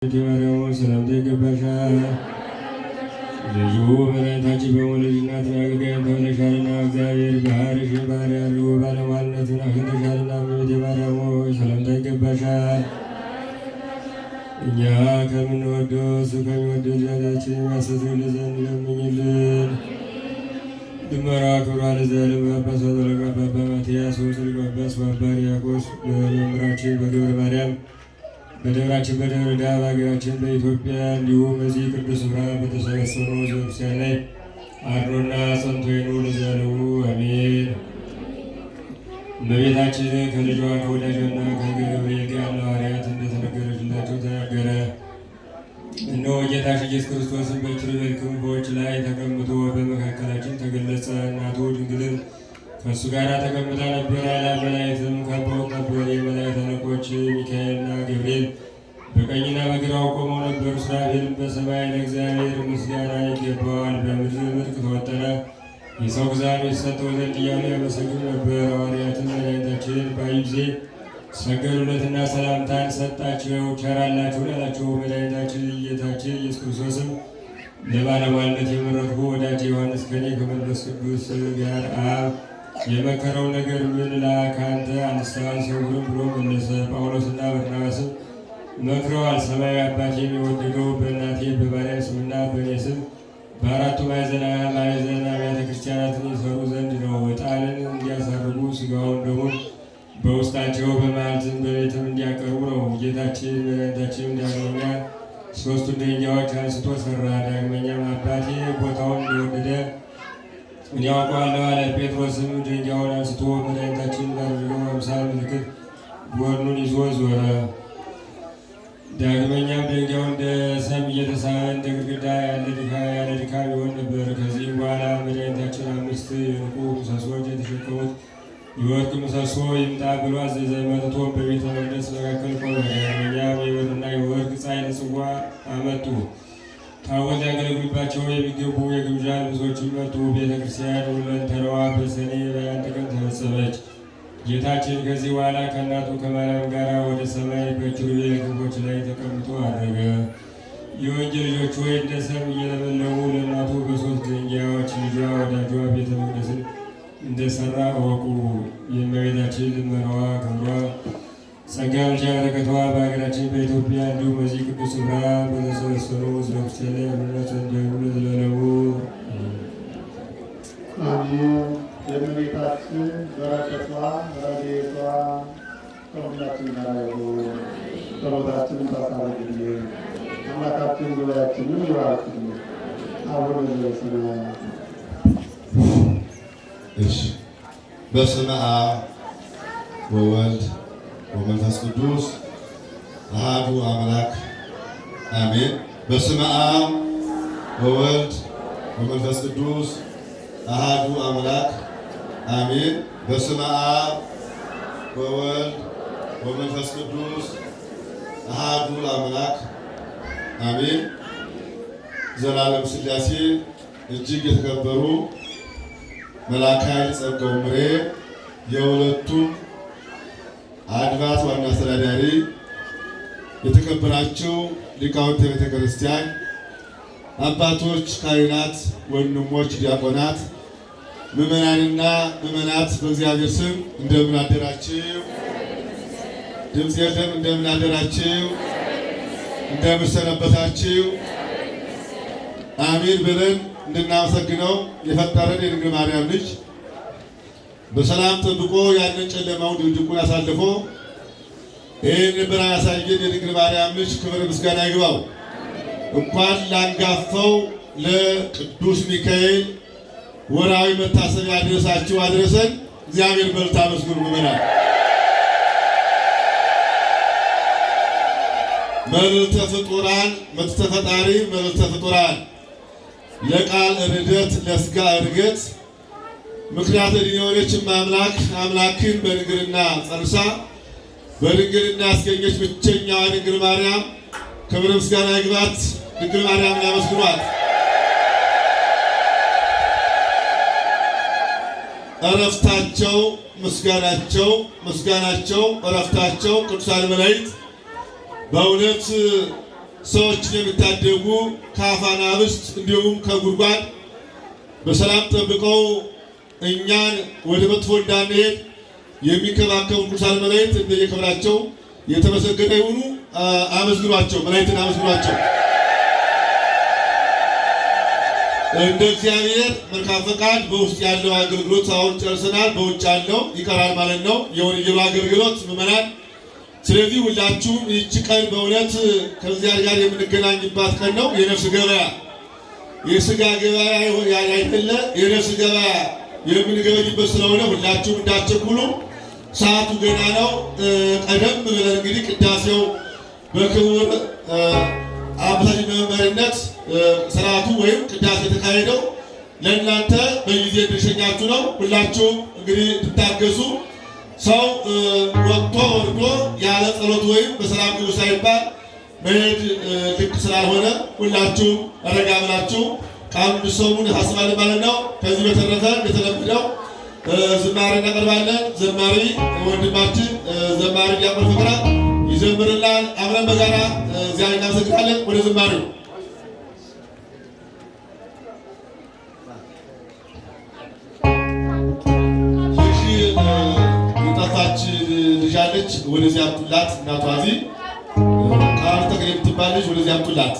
ማርያም ሰላምታ ይገባሻል። ልጁ መድኃኒታችን በመውለድ እናትን አገልጋይን ተብለሻልና እግዚአብሔር ባህርሽን ባህሪ አድርጎ ባለሟልነትን አግኝተሻልና እመቤቴ ማርያም ሆይ ሰላምታ ይገባሻል። እኛ ከምንወደው እሱ ከሚወደው ልጃችን የሚያስተሰርይልን ዘንድ ለምኝልን። ድመራ ክብሯ ለዘላለም ጳጳስ ወተለቀ አባ ማትያስ ወስልቅ ጳጳስ ወአባ ሕርያቆስ በመምህራችን በገብረ ማርያም በደብራችን በደብረ ዳሞ በሀገራችን በኢትዮጵያ እንዲሁም በዚህ ቅዱስ ስፍራ በተሰበሰበው ሕዝበ ክርስቲያን ላይ አድሮና ጸንቶ ይኑር ለዘላለሙ አሜን። እመቤታችን ከልጇ ከወዳጇና ከገብርኤል ጋር ለሐዋርያት እንደተነገረችላቸው ተናገረ። እነሆ ጌታችን ኢየሱስ ክርስቶስን በኪሩቤል ክንፎች ላይ ተቀምጦ በመካከላችን ተገለጸ። እናቱ ድንግልን ከእሱ ጋር ተቀምጣ ነበር። አእላፍ መላእክትም ከበውት ነበር። የመላእክት አለቆች ሚካኤልና ገብርኤል በቀኝና በግራው ቆመው ነበር። ሱራፌልም በሰማይ ለእግዚአብሔር ምስጋና ይገባዋል፣ በምድር ምርቅ ተወጠረ፣ የሰው ግዛት የተሰጠው ዘንድ እያሉ ያመሰግኑ ነበር። ሐዋርያትን መድኃኒታችንን ባዩ ጊዜ ሰገዱለትና ሰላምታን ሰጣቸው። ቸር አላችሁ አላቸው። መድኃኒታችን ጌታችን ኢየሱስ ክርስቶስም ለባለሟልነት የመረጥኩ ወዳጄ ዮሐንስ ከኔ ከመንፈስ ቅዱስ ጋር አብ የመከረው ነገር ምን ከአንተ አንስተዋል ሰውርም ብሎ መለሰ። ጳውሎስና በርናባስም መክረዋል። ሰማያዊ አባቴን የወደደው በእናቴ በማርያም ስምና በእኔ ስም በአራቱ ማዕዘን አብያተ ክርስቲያናትን ይሰሩ ዘንድ ነው። ዕጣንን እንዲያሳርጉ ሥጋውን ደሙን በውስጣቸው በመዓልትም በቤትም እንዲያቀርቡ ነው። ጌታችን መድኃኒታችን ዳግመኛ ሦስቱን ደረጃዎች አንስቶ ሠራ። ዳግመኛም አባቴ ቦታውን እንደወደደ እኔ አውቀዋለሁ አለ። ጴጥሮስም ድንጋዩን አንስቶ መድኃኒታችን ባደረገው አምሳል ምልክት ጎኑን ይዞ ዞረ። ዳግመኛም ድንጋዩ እንደ ሰም እየተሳበ እንደ ግድግዳ ያለ ድካም ይሆን ነበር። ከዚህ በኋላ መድኃኒታችን 5 የዕንቁ ምሰሶች የተሸከሙት የወርቅ ምሰሶ ይምጣ ብሎ አዘዘ። መጥቶ በቤተ መቅደስ መካከል ቆመ። ዳግመኛም የብርና የወርቅ ጻሕል ጽዋ አመጡ። ታቦት ያገለግሉባቸው የሚገቡ የግምጃ ልብሶችን መጡ። ቤተ ክርስቲያን ሁለንተናዋ በሰኔ በ1 ቀን ተፈጸመች። ጌታችን ከዚህ በኋላ ከእናቱ ከማርያም ጋር ወደ ሰማይ በኪሩቤል ክንፎች ላይ ተቀምጦ አረገ። የወንጌል ልጆች ሆይ እንደ ሰም እየለመለሙ ለእናቱ በ3 ድንጋዮች ልጇ ወዳጇ ቤተ መቅደስን እንደሰራ እወቁ። የእመቤታችን ልመናዋ ክብሯ ጸጋ ምልጃ በረከቷ በሀገራችን በኢትዮጵያ እንዲሁም በዚህ ቅዱስ ስፍራ በተሰበሰቡ ሕዝበ ክርስቲያን ላይ አብሮነት እንዲሆኑ ለዘላለሙ አሜን። የእመቤታችን በረከቷ ረድኤቷ ከሁላችን ጋር ይሁን። ጸሎታችንን ታሳርግልን። አምላካችን ጉባኤያችንን ይባርክልን። አቡነ ዘበሰማያት። በስመ አብ ወወልድ ወመንፈስ ቅዱስ አሐዱ አምላክ አሜን። በስመ አብ ወወልድ ወመንፈስ ቅዱስ አሐዱ አምላክ አሜን። በስመ አብ ወወልድ ወመንፈስ ቅዱስ አሐዱ አምላክ አሜን። ዘላለም ሥላሴ እጅግ የተከበሩ መልአከ ኃይል ጸጋው ምሬ የሁለቱም አድባራት ዋና አስተዳዳሪ፣ የተከበራችሁ ሊቃውንተ ቤተ ክርስቲያን አባቶች፣ ካህናት፣ ወንድሞች፣ ዲያቆናት፣ ምዕመናንና ምዕመናት በእግዚአብሔር ስም እንደምን አደራችሁ? ድምፅ የለም። እንደምን አደራችሁ? እንደምን ሰነበታችሁ? አሜን ብለን እንድናመሰግነው የፈጠረን የድንግል ማርያም ልጅ በሰላም ጠብቆ ያንን ጨለማውን ድቅድቁን አሳልፎ ይህን ብርሃን ያሳየን የድንግል ማርያም ልጅ ክብር ምስጋና ይግባው። እንኳን ላንጋፋው ለቅዱስ ሚካኤል ወርሃዊ መታሰቢያ አደረሳችሁ አደረሰን። እግዚአብሔር በልታ መስግኑ። ምዕመናን መልዕልተ ፍጡራን መልዕልተ ፈጣሪ መልዕልተ ፍጡራን ለቃል ርደት ለሥጋ እርገት ምክንያት የሆነች አምላክን በድንግልና ጸንሳ በድንግልና ያስገኘች ብቸኛዋ ድንግል ማርያም ክብር ምስጋና ይግባት። ድንግል ማርያምን ያመስግኗት። እረፍታቸው ምስጋናቸው እረፍታቸው ቅዱሳን መላእክት በእውነት ሰዎችን የምታደጉ ከአፋና ውስጥ እንዲሁም ከጉድጓድ በሰላም ጠብቀው እኛን ወደ መጥፎ እንዳንሄድ የሚከባከቡ ቅዱሳን መላእክት እንደየክብራቸው የተመሰገነ ይሁኑ። አመስግኗቸው፣ መላእክትን አመስግኗቸው። እንደ እግዚአብሔር መልካም ፈቃድ በውስጥ ያለው አገልግሎት አሁን ጨርሰናል። በውጭ ያለው ይቀራል ማለት ነው፣ የወንጌሉ አገልግሎት ምዕመናን። ስለዚህ ሁላችሁም ይህች ቀን በእውነት ከእግዚአብሔር ጋር የምንገናኝባት ቀን ነው። የነፍስ ገበያ የሥጋ ገበያ አይደለ፣ የነፍስ ገበያ የምንገበኝበት ስለሆነ ሁላችሁም እንዳትቸኩሉ። ሰዓቱ ገና ነው። ቀደም ብለን እንግዲህ ቅዳሴው በክቡር አባታችን በመምህርነት ስርዓቱ ወይም ቅዳሴ የተካሄደው ለእናንተ በጊዜ እንድሸኛችሁ ነው። ሁላችሁም እንግዲህ እንድታገዙ። ሰው ወጥቶ ወርዶ ያለ ጸሎት ወይም በሰላም ግቡ ሳይባል መሄድ ልክ ስላልሆነ ሁላችሁም ረጋ ብላችሁ ቃሉን እንድትሰሙን አሳስባለሁ ማለት ነው። ከዚህ በተረፈ እንደተለመደው ዝማሬ እናቀርባለን። ዘማሪ ወንድማችን ዘማሪ ዲያቆን ፍቅረ ይዘምርናል። አብረን በጋራ እግዚአብሔር እናመሰግናለን። ወደ ዝማሬው የጠፋች ልጅ አለች። ወደዚህ አምጡላት። እናቷ እዚህ ቃል ተገኝ የምትባል ልጅ ወደዚህ አምጡላት።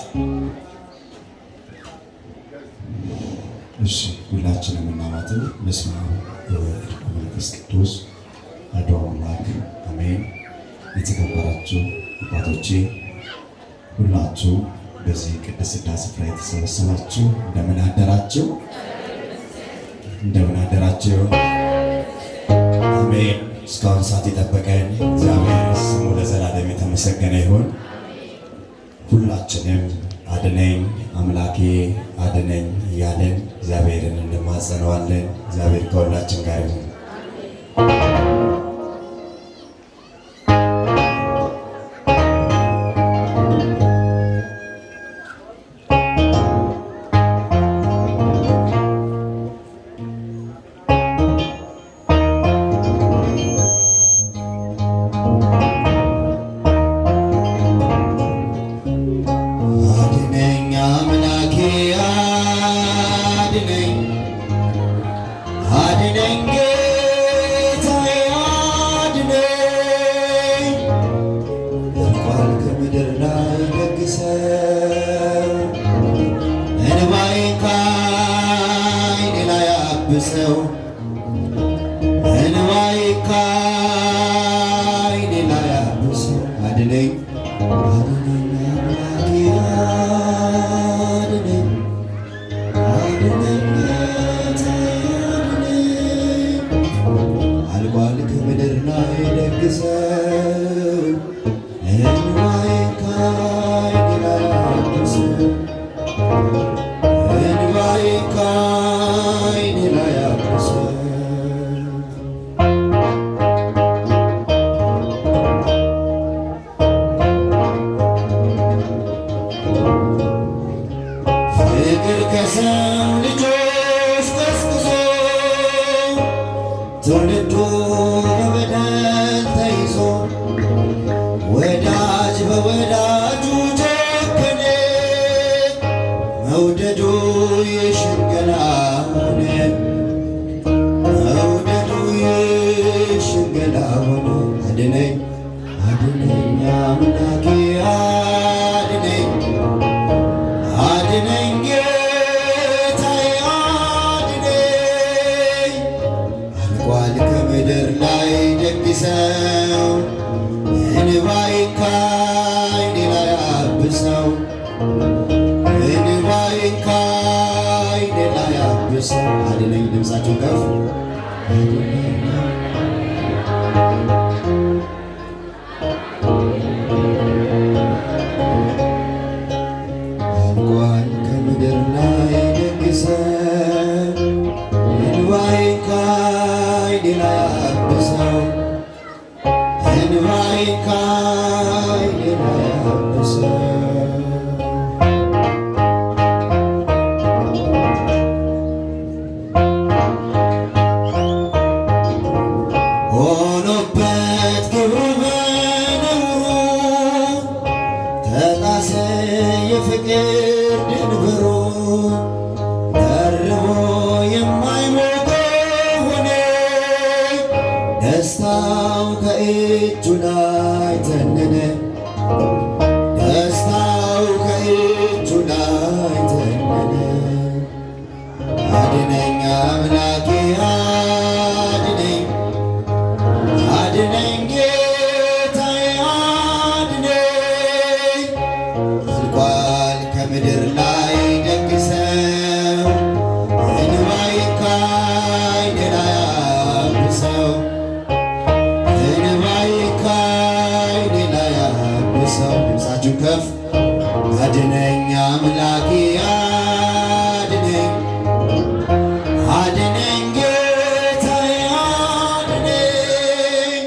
እሺ፣ ሁላችንም እናማትን። በስመ አብ ወወልድ ወመንፈስ ቅዱስ አሐዱ አምላክ አሜን። የተከበራችሁ አባቶቼ ሁላችሁ በዚህ ቅድስት ሥላሴ ስፍራ የተሰበሰባችሁ እንደምን አደራችሁ? እንደምን አደራችሁ? አሜን። እስካሁን ሰዓት የጠበቀን እግዚአብሔር ስሙ ለዘላለም የተመሰገነ ይሁን። ሁላችንም አድነኝ አምላኬ አድነኝ እያለን እግዚአብሔርን እንማጸነዋለን። እግዚአብሔር ከሁላችን ጋር ይሁን። ትውልዱ በበደል ተይዞ ወዳጅ በወዳጁ ጨከነ። መውደዱ የሽንገላ ሆነ፣ መውደዱ የሽንገላ ሆነ። አድነኝ አድነኝ አምላኬ አድነኝ አድነኝ ጌታዬ አድነኝ። አልቋል ከምድር ላይ ደግ ሰው እንባዬን ከዓይኔ ላይ አብሰው እንባዬን ከዓይኔ ላይ አብሰው አድነኝ። ድምፃቸው ከፍ እንኳን ከምድር ላይ ደግ ሰው እንባዬን ከዓይኔ ላይ አብሰው እንባዬን ከዓይኔ ላይ አብሰው ፍቅር ድንበሩ ደርቦ የማይሞቀው ሆነ። ደስታው ከእጁ ላይ ተነነ። ደስታው ከእጁ ላይ ተነነ። አድነኝ አምላኬ አድነኝ፣ አድነኝ ጌታዬ አድነኝ። አልቋል ከምድር ላይ ደግ ሰው፣ እንባዬ ከዓይኔ ላይ አብሰው፣ እንባዬ ከዓይኔ ላይ አብሰው። ድምፃችሁ ከፍ አድነኝ አምላኬ አድነኝ፣ አድነኝ ጌታዬ አድነኝ።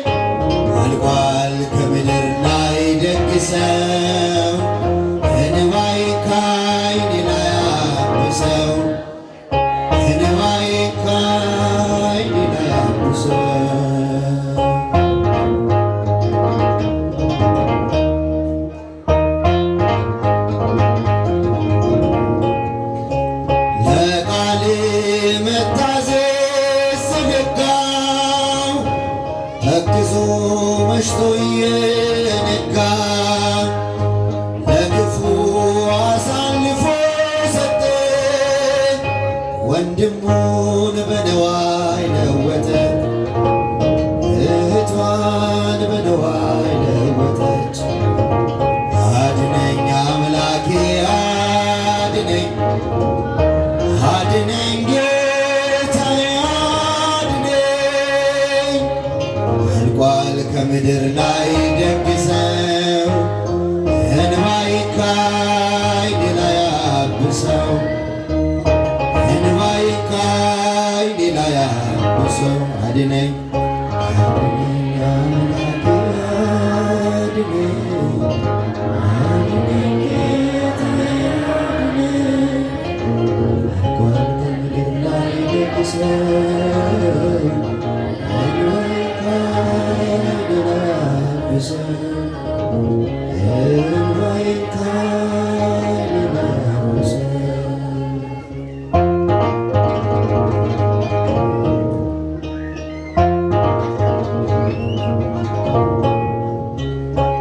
አልቋል ከምድር ላይ ደግ ሰው፣ እንባዬ ከዓይኔ ላይ አብሰው፣ እንባዬ ከዓይኔ ላይ አብሰው። ለቃል መታዘዝ ዘነጋው፣ ተክዞ መሽቶ እየነጋ ለክፉ አሳልፎ ሰጠ። ወንድሙን በነዋይ ለወጠ፣ እህቷን በነዋይ ለወጠች። አድነኝ አምላኬ አድነኝ፣ አድነኝ ጌታዬ አድነኝ። አልቋል ከምድር ላይ ደግ ሰው፣ እንባዬ ከዓይኔ ላይ አብሰው፣ እንባዬ ከዓይኔ ላይ አብሰው። አድነኝ አድነኝ አምላኬ አድነኝ፣ አድነኝ ጌታዬ አድነኝ። አልቋል ከምድር ላይ ደግ ሰው፣ እንባዬ ከዓይኔ ላይ አብሰው፣ እንባዬ ከዓይኔ ላይ አብሰው።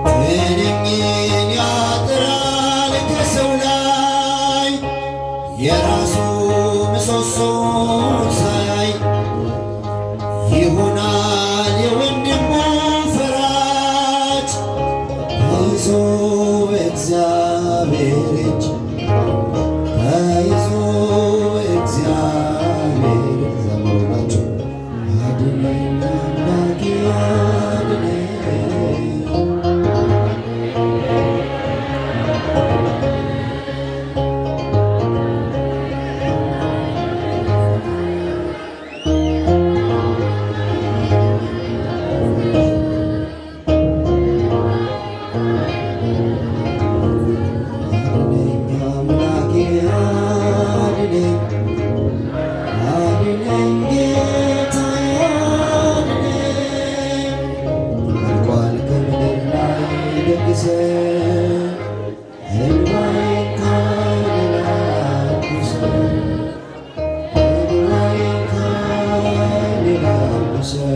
ትንኝን ያጥራል ከሰው ላይ የራሱ ምሰሶ ሳያይ፣ ይሆናል የወንድሙ ፈራጅ። ተይዞ በእግዚአብሔር እጅ፣ ተይዞ በእግዚአብሔር እጅ። ዘምሩላችሁ አድነኝ አምላኬ አድነኝ፣ አድነኝ አምላኬ አድነኝ፣ አድነኝ ጌታዬ አድነኝ። አልቋል ከምድር ላይ ደግ ሰው፣ እንባዬ ከዓይኔ ላይ አብሰው፣ እንባዬ ከዓይኔ ላይ አብሰው።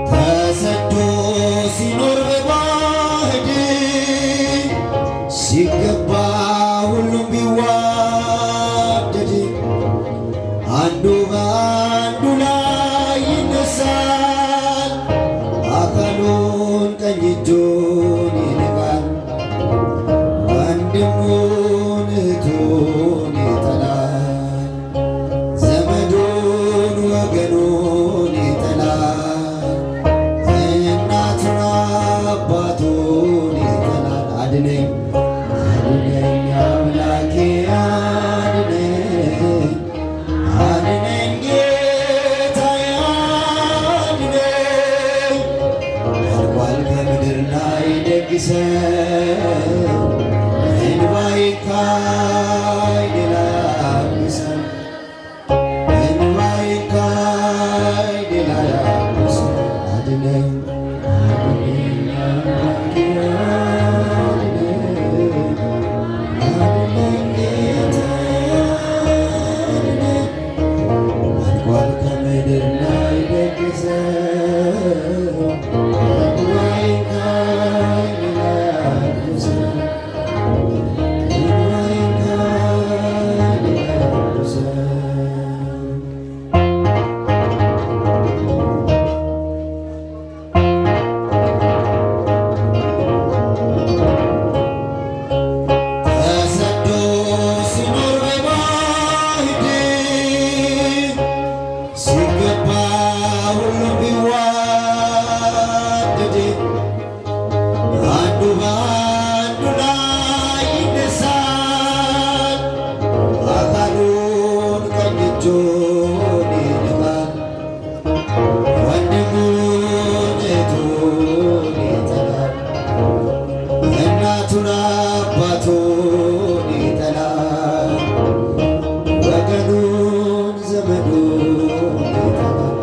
ተሰዶ ሲኖር በባህድ ሲገባ ሁሉም ቢዋደድ፣ አንዱ በአንዱ ላይ ይነሳል። አካሉን ቀኝ እጁን ይንቃል፣ ወንድሙን እህቱን ይጠላል፣ ዘመዱን ወገኑን ይጠላል፣ እናቱን አባቱን ይጠላል። አድነኝ አድነኝ አምላኬ አድነኝ፣ አድነኝ ጌታዬ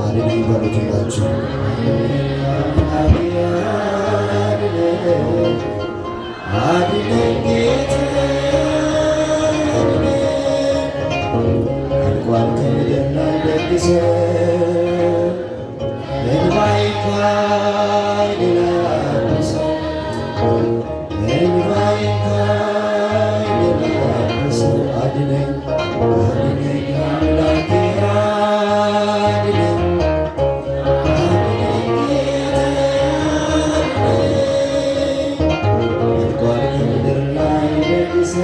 አድነኝ በሉት ሁላችሁ። አድነኝ ጌታ እንኳን ከምድር ላይ ደግሰ እንባዬ ከዓይኔ ላይ አብሰ እንባዬ ከዓይኔ ላይ አብሰ አድነኝ አድነኝ አምላኬ አድነኝ አድነኝ ጌታ አድነኝ እንኳን ከምድር ላይ ደግሰ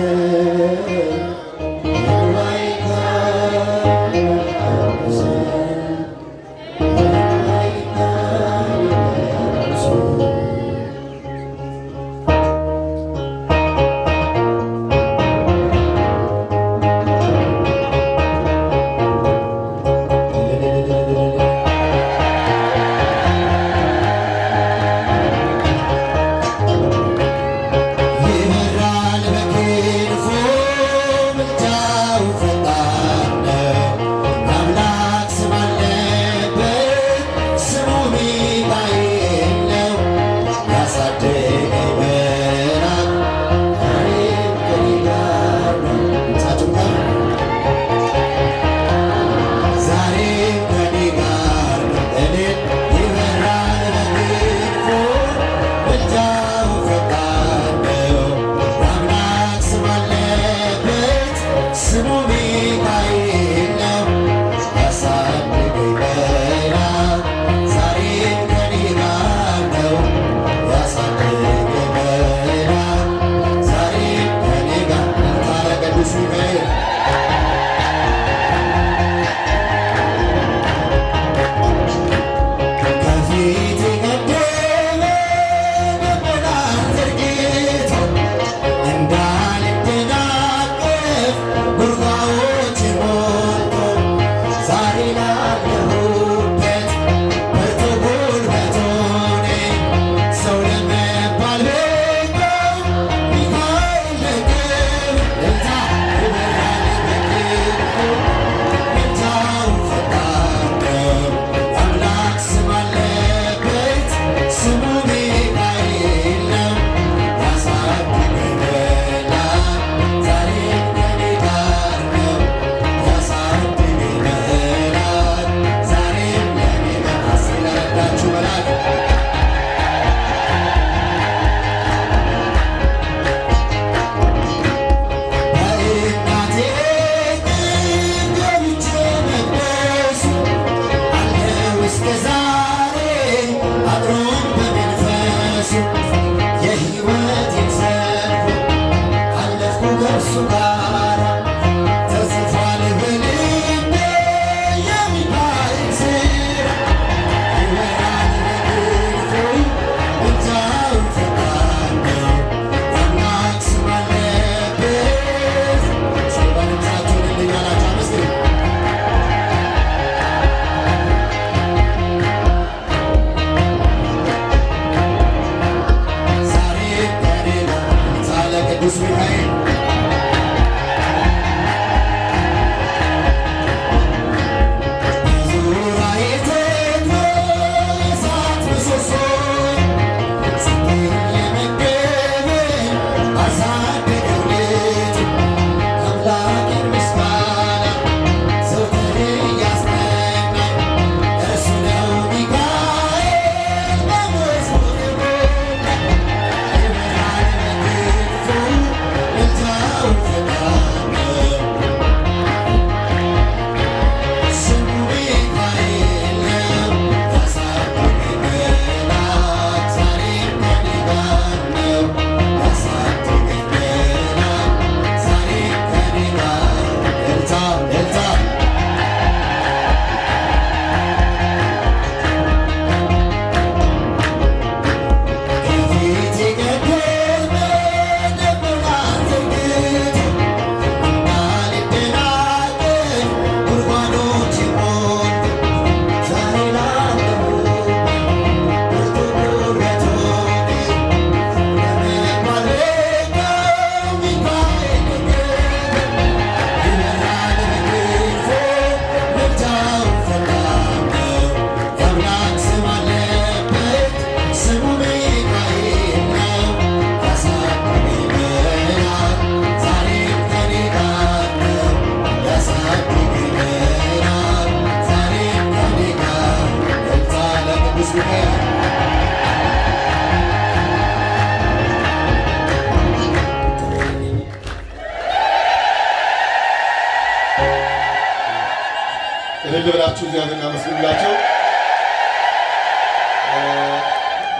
ናችሁ? እግዚአብሔር እናመስግንላቸው።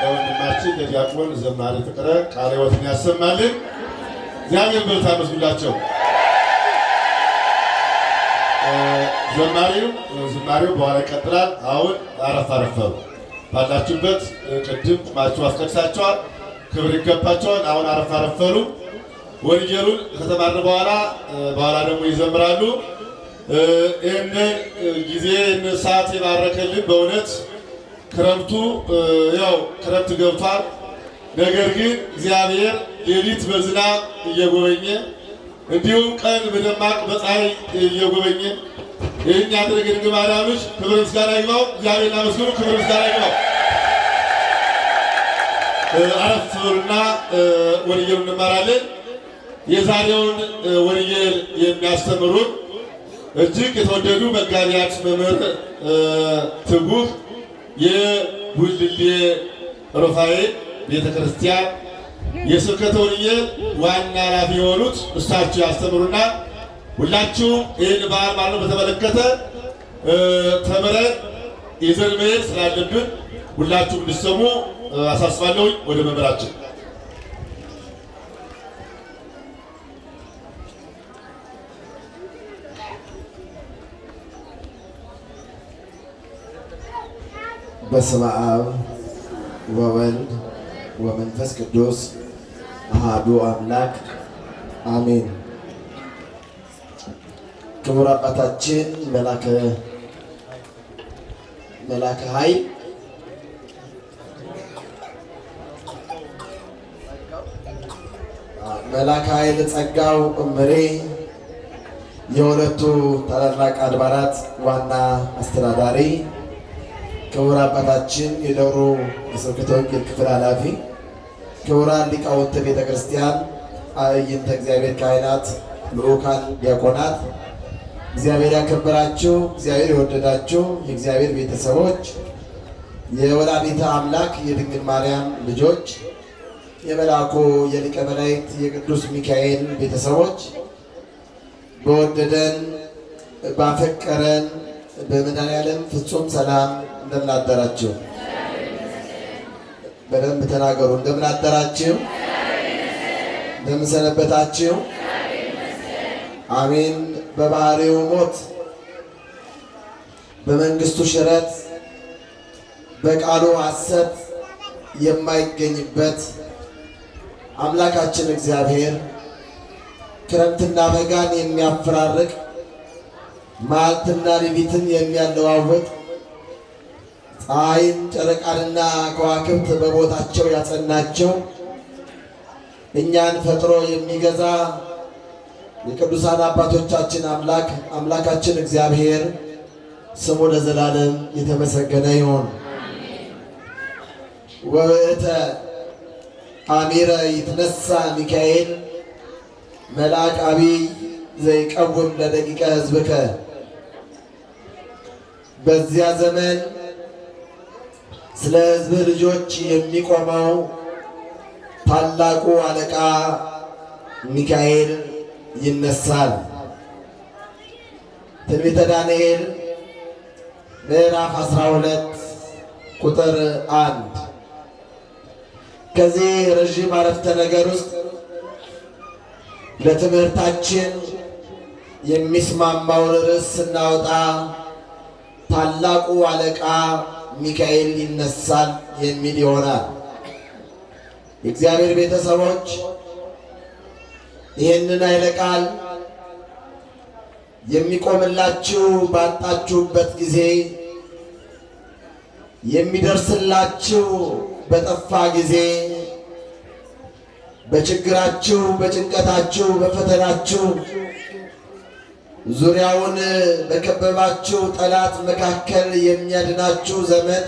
ለወንድማችን ለዲያቆን ዘማሪ ፍቅረ ቃለ ሕይወትን ያሰማልን። እግዚአብሔር በርታ መስግንላቸው። ዝማሬው በኋላ ይቀጥላል። አሁን አረፍ አረፈሩ ባላችሁበት ቅድም ቁማችሁ አስቀድሳችኋል። ክብር ይገባቸዋል። አሁን አረፍ አረፈሩ። ወንጌሉን ከተማረ በኋላ ደግሞ ይዘምራሉ። ይህንን ጊዜ ሰዓት የባረከልን በእውነት ክረምቱ ክረምት ገብቷል። ነገር ግን እግዚአብሔር ሌሊት በዝናብ እየጎበኘ እንዲሁም ቀን በደማቅ በፀሐይ እየጎበኘ ይህን ያደረገ ድንግል ማርያም ልጅ ክብር ምስጋና ይግባው። እግዚአብሔር እናመስግኑ። ክብር ምስጋና ይግባው። አረፍ በሉና ወንጌሉን እንማራለን። የዛሬውን ወንጌል የሚያስተምሩን እጅግ የተወደዱ መጋቢያት መምህር ትጉህ የጉልሌ ሩፋኤል ቤተክርስቲያን የስብከተ ወንጌል ዋና ኃላፊ የሆኑት እሳቸው ያስተምሩናል። ሁላችሁም ይህን በዓል ማለት በተመለከተ ተምረን ይዘን መሄድ ስላለብን ሁላችሁም እንድትሰሙ አሳስባለሁ። ወደ መምህራችን በስመ አብ ወወልድ ወመንፈስ ቅዱስ አሐዱ አምላክ አሜን። ክቡር አባታችን መላከ ኃይል ጸጋው እምሬ የሁለቱ ታላላቅ አድባራት ዋና አስተዳዳሪ፣ ክቡር አባታችን የደብሩ የስብከተ ወንጌል ክፍል ኃላፊ፣ ክቡራን ሊቃውንተ ቤተ ክርስቲያን፣ አዕይንተ እግዚአብሔር ካህናት፣ ልዑካን ዲያቆናት፣ እግዚአብሔር ያከበራችሁ እግዚአብሔር የወደዳችሁ የእግዚአብሔር ቤተሰቦች፣ የወላዲተ አምላክ የድንግል ማርያም ልጆች፣ የመልአኩ የሊቀ መላእክት የቅዱስ ሚካኤል ቤተሰቦች፣ በወደደን ባፈቀረን በመድኃኔዓለም ፍጹም ሰላም እንደምን አደራችሁ? በደንብ ተናገሩ። እንደምን አደራችሁ? እንደምን ሰነበታችሁ? አሜን። በባህሪው ሞት በመንግስቱ ሽረት በቃሉ ሐሰት የማይገኝበት አምላካችን እግዚአብሔር ክረምትና በጋን የሚያፈራርቅ መዓልትና ሌሊትን የሚያለዋውጥ ፀሐይን ጨረቃንና ከዋክብት በቦታቸው ያጸናቸው እኛን ፈጥሮ የሚገዛ የቅዱሳን አባቶቻችን አምላካችን እግዚአብሔር ስሙ ለዘላለም የተመሰገነ ይሁን። ወበእተ አሚረ ይትነሳ ሚካኤል መልአክ አቢይ ዘይቀውም ለደቂቀ ሕዝብከ። በዚያ ዘመን ስለ ሕዝብ ልጆች የሚቆመው ታላቁ አለቃ ሚካኤል ይነሳል። ትንቢተ ዳንኤል ምዕራፍ 12 ቁጥር 1። ከዚህ ረዥም አረፍተ ነገር ውስጥ ለትምህርታችን የሚስማማውን ርዕስ ስናወጣ ታላቁ አለቃ ሚካኤል ይነሳል የሚል ይሆናል። የእግዚአብሔር ቤተሰቦች ይህንን ኃይለ ቃል የሚቆምላችሁ ባጣችሁበት ጊዜ፣ የሚደርስላችሁ በጠፋ ጊዜ፣ በችግራችሁ፣ በጭንቀታችሁ፣ በፈተናችሁ ዙሪያውን በከበባችሁ ጠላት መካከል የሚያድናችሁ ዘመድ፣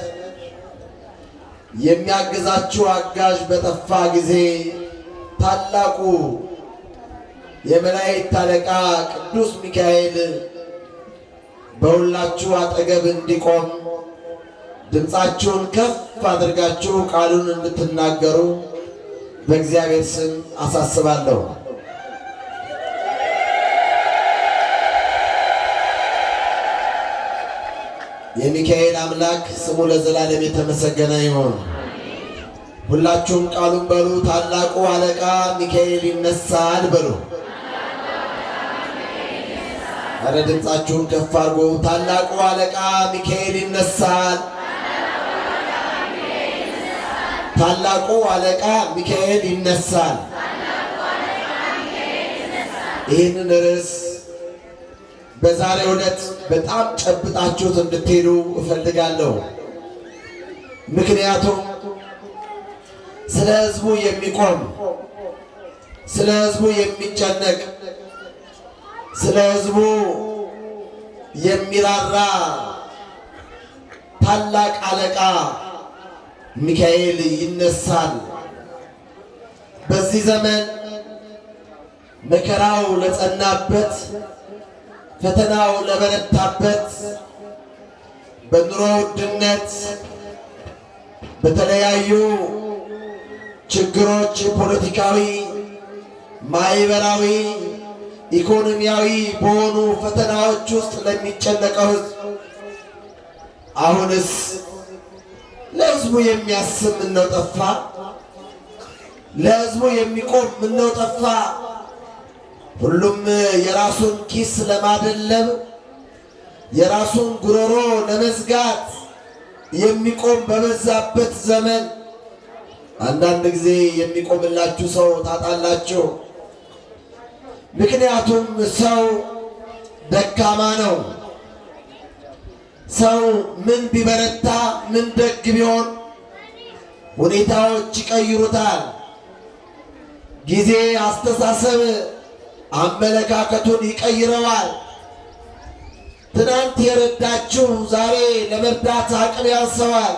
የሚያግዛችሁ አጋዥ በጠፋ ጊዜ ታላቁ የመላእክት አለቃ ቅዱስ ሚካኤል በሁላችሁ አጠገብ እንዲቆም ድምፃችሁን ከፍ አድርጋችሁ ቃሉን እንድትናገሩ በእግዚአብሔር ስም አሳስባለሁ። የሚካኤል አምላክ ስሙ ለዘላለም የተመሰገነ ይሁን። ሁላችሁም ቃሉን በሉ። ታላቁ አለቃ ሚካኤል ይነሳል በሉ። አረ ድምፃችሁን ከፍ አድርጎ ታላቁ አለቃ ሚካኤል ይነሳል። ታላቁ አለቃ ሚካኤል ይነሳል። ይህንን ርዕስ በዛሬው ዕለት በጣም ጨብጣችሁት እንድትሄዱ እፈልጋለሁ። ምክንያቱም ስለ ሕዝቡ የሚቆም፣ ስለ ሕዝቡ የሚጨነቅ፣ ስለ ሕዝቡ የሚራራ ታላቅ አለቃ ሚካኤል ይነሳል። በዚህ ዘመን መከራው ለጸናበት፣ ፈተናው ለበረታበት፣ በኑሮ ውድነት በተለያዩ ችግሮች ፖለቲካዊ፣ ማህበራዊ፣ ኢኮኖሚያዊ በሆኑ ፈተናዎች ውስጥ ለሚጨነቀው ሕዝብ አሁንስ ለሕዝቡ የሚያስብ ምነው ጠፋ? ለሕዝቡ የሚቆም ምነው ጠፋ? ሁሉም የራሱን ኪስ ለማደለብ የራሱን ጉሮሮ ለመዝጋት የሚቆም በበዛበት ዘመን አንዳንድ ጊዜ የሚቆምላችሁ ሰው ታጣላችሁ። ምክንያቱም ሰው ደካማ ነው። ሰው ምን ቢበረታ ምን ደግ ቢሆን ሁኔታዎች ይቀይሩታል። ጊዜ፣ አስተሳሰብ፣ አመለካከቱን ይቀይረዋል። ትናንት የረዳችሁ ዛሬ ለመርዳት አቅም ያንሰዋል።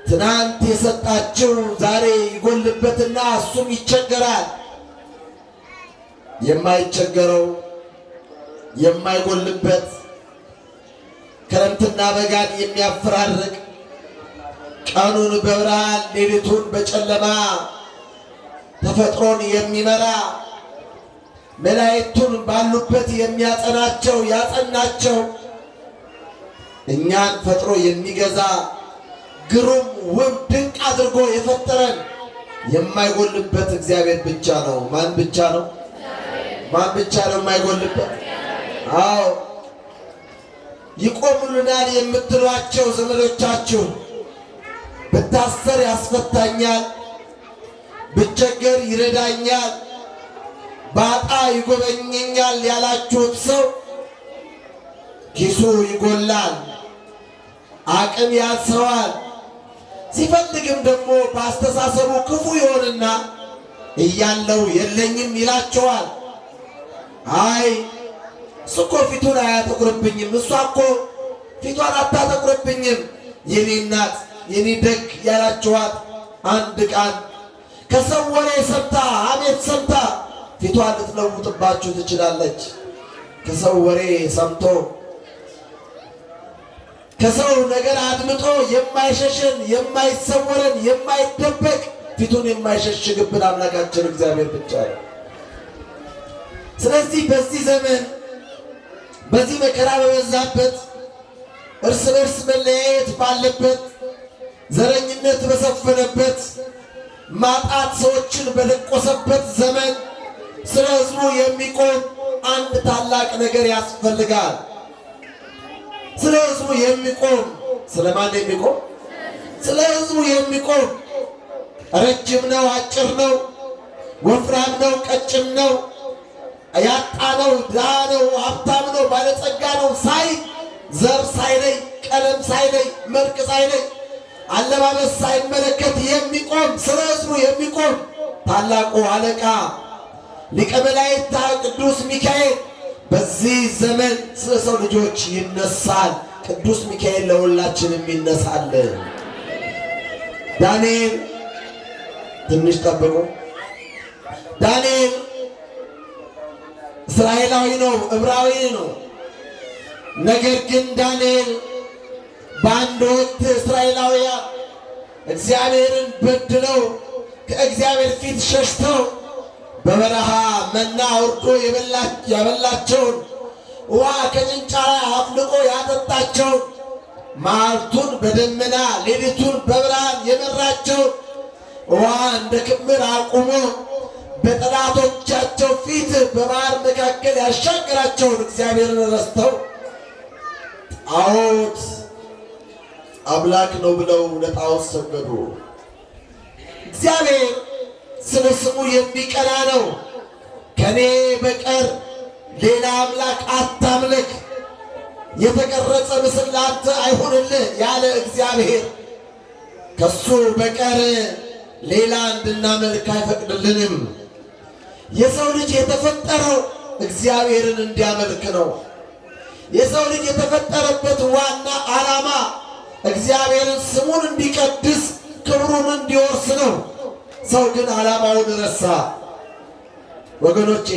ትናንት የሰጣችሁ ዛሬ ይጎልበትና እሱም ይቸገራል። የማይቸገረው የማይጎልበት ክረምትና በጋን የሚያፈራርቅ ቀኑን በብርሃን ሌሊቱን በጨለማ ተፈጥሮን የሚመራ መላእክቱን ባሉበት የሚያጸናቸው ያጸናቸው እኛን ፈጥሮ የሚገዛ ግሩም ውብ ድንቅ አድርጎ የፈጠረን የማይጎልበት እግዚአብሔር ብቻ ነው። ማን ብቻ ነው? ማን ብቻ ነው የማይጎልበት? አዎ ይቆሙልናል የምትሏቸው ዘመዶቻችሁ ብታሰር ያስፈታኛል፣ ብቸገር ይረዳኛል፣ ባጣ ይጎበኘኛል ያላችሁት ሰው ኪሱ ይጎላል፣ አቅም ያንሰዋል። ሲፈልግም ደግሞ በአስተሳሰቡ ክፉ ይሆንና እያለው የለኝም ይላቸዋል። አይ እሱ እኮ ፊቱን አያጠቁርብኝም፣ እሷ እኮ ፊቷን አታጠቁርብኝም፣ የኔ እናት የኔ ደግ ያላችኋት አንድ ቃል ከሰው ወሬ ሰምታ አሜት ሰምታ ፊቷን ልትለውጥባችሁ ትችላለች። ከሰው ወሬ ሰምቶ ከሰው ነገር አድምጦ የማይሸሸን የማይሰወረን የማይደበቅ ፊቱን የማይሸሽግብን አምላካችን እግዚአብሔር ብቻ ነው። ስለዚህ በዚህ ዘመን በዚህ መከራ በበዛበት እርስ በርስ መለያየት ባለበት ዘረኝነት በሰፈነበት ማጣት ሰዎችን በለቆሰበት ዘመን ስለ ሕዝቡ የሚቆም አንድ ታላቅ ነገር ያስፈልጋል። ስለ ሕዝቡ የሚቆም ስለማን የሚቆም? ስለ ሕዝቡ የሚቆም ረጅም ነው አጭር ነው፣ ወፍራም ነው ቀጭን ነው፣ ያጣ ነው ድሃ ነው ሀብታም ነው ባለጸጋ ነው ሳይ ዘር ሳይለይ ቀለም ሳይለይ መልክ ሳይለይ አለባበስ ሳይመለከት የሚቆም ስለ ሕዝቡ የሚቆም ታላቁ አለቃ ሊቀ መላእክት ቅዱስ ሚካኤል በዚህ ዘመን ስለ ሰው ልጆች ይነሳል። ቅዱስ ሚካኤል ለሁላችንም ይነሳል። ዳንኤል ትንሽ ጠብቁ። ዳንኤል እስራኤላዊ ነው፣ ዕብራዊ ነው። ነገር ግን ዳንኤል በአንድ ወቅት እስራኤላውያን እግዚአብሔርን በድለው ከእግዚአብሔር ፊት ሸሽተው በበረሃ መና አውርዶ ያበላቸውን ውሃ ከጭንጫ ላይ አፍልቆ ያጠጣቸውን መዓልቱን በደመና ሌሊቱን በብርሃን የመራቸው ውሃ እንደ ክምር አቁሞ በጠላቶቻቸው ፊት በባህር መካከል ያሻገራቸውን እግዚአብሔርን ረስተው ጣዖት አምላክ ነው ብለው ለጣዖት ሰገዱ። እግዚአብሔር ስለ ስሙ የሚቀና ነው። ከኔ በቀር ሌላ አምላክ አታምልክ፣ የተቀረጸ ምስል ላንተ አይሁንልህ ያለ እግዚአብሔር ከሱ በቀር ሌላ እንድናመልክ አይፈቅድልንም። የሰው ልጅ የተፈጠረው እግዚአብሔርን እንዲያመልክ ነው። የሰው ልጅ የተፈጠረበት ዋና ዓላማ እግዚአብሔርን ስሙን እንዲቀድስ ክብሩን እንዲወርስ ነው። ሰው ግን ዓላማውን ረሳ። ወገኖቼ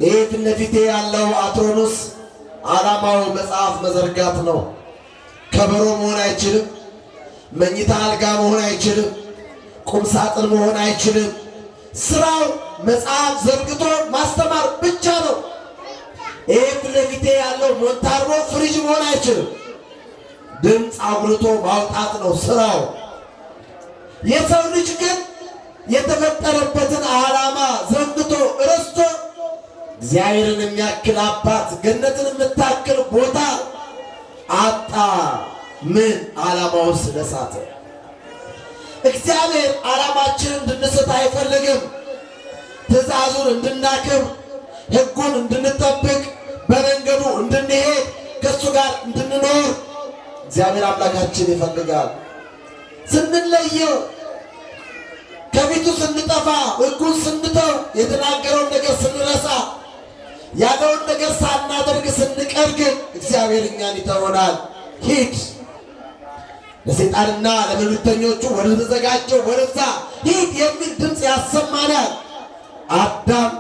ይህ ፊት ለፊቴ ያለው አትሮኖስ ዓላማው መጽሐፍ መዘርጋት ነው። ከበሮ መሆን አይችልም። መኝታ አልጋ መሆን አይችልም። ቁም ሳጥን መሆን አይችልም። ስራው መጽሐፍ ዘርግቶ ማስተማር ብቻ ነው። ይህ ፊት ለፊቴ ያለው ሞንታርቦ ፍሪጅ መሆን አይችልም። ድምፅ አጉልቶ ማውጣት ነው ስራው። የሰው ልጅ ግን የተፈጠረበትን ዓላማ ዘንግቶ ረስቶ እግዚአብሔርን የሚያክል አባት ገነትን የምታክል ቦታ አጣ። ምን ዓላማውን ስለሳተ። እግዚአብሔር ዓላማችንን እንድንስት አይፈልግም። ትእዛዙን እንድናክብር፣ ሕጉን እንድንጠብቅ፣ በመንገዱ እንድንሄድ፣ ከእሱ ጋር እንድንኖር እግዚአብሔር አምላካችን ይፈልጋል። ስንለየው፣ ከፊቱ ስንጠፋ፣ ሕጉን ስንተው፣ የተናገረውን ነገር ስንረሳ፣ ያለውን ነገር ሳናደርግ ስንቀር ግን እግዚአብሔር እኛን ይተወናል። ሂድ ለሰይጣንና ለመልእክተኞቹ ወደ ተዘጋጀው ወደዛ ሂድ የሚል ድምፅ ያሰማናል። አዳም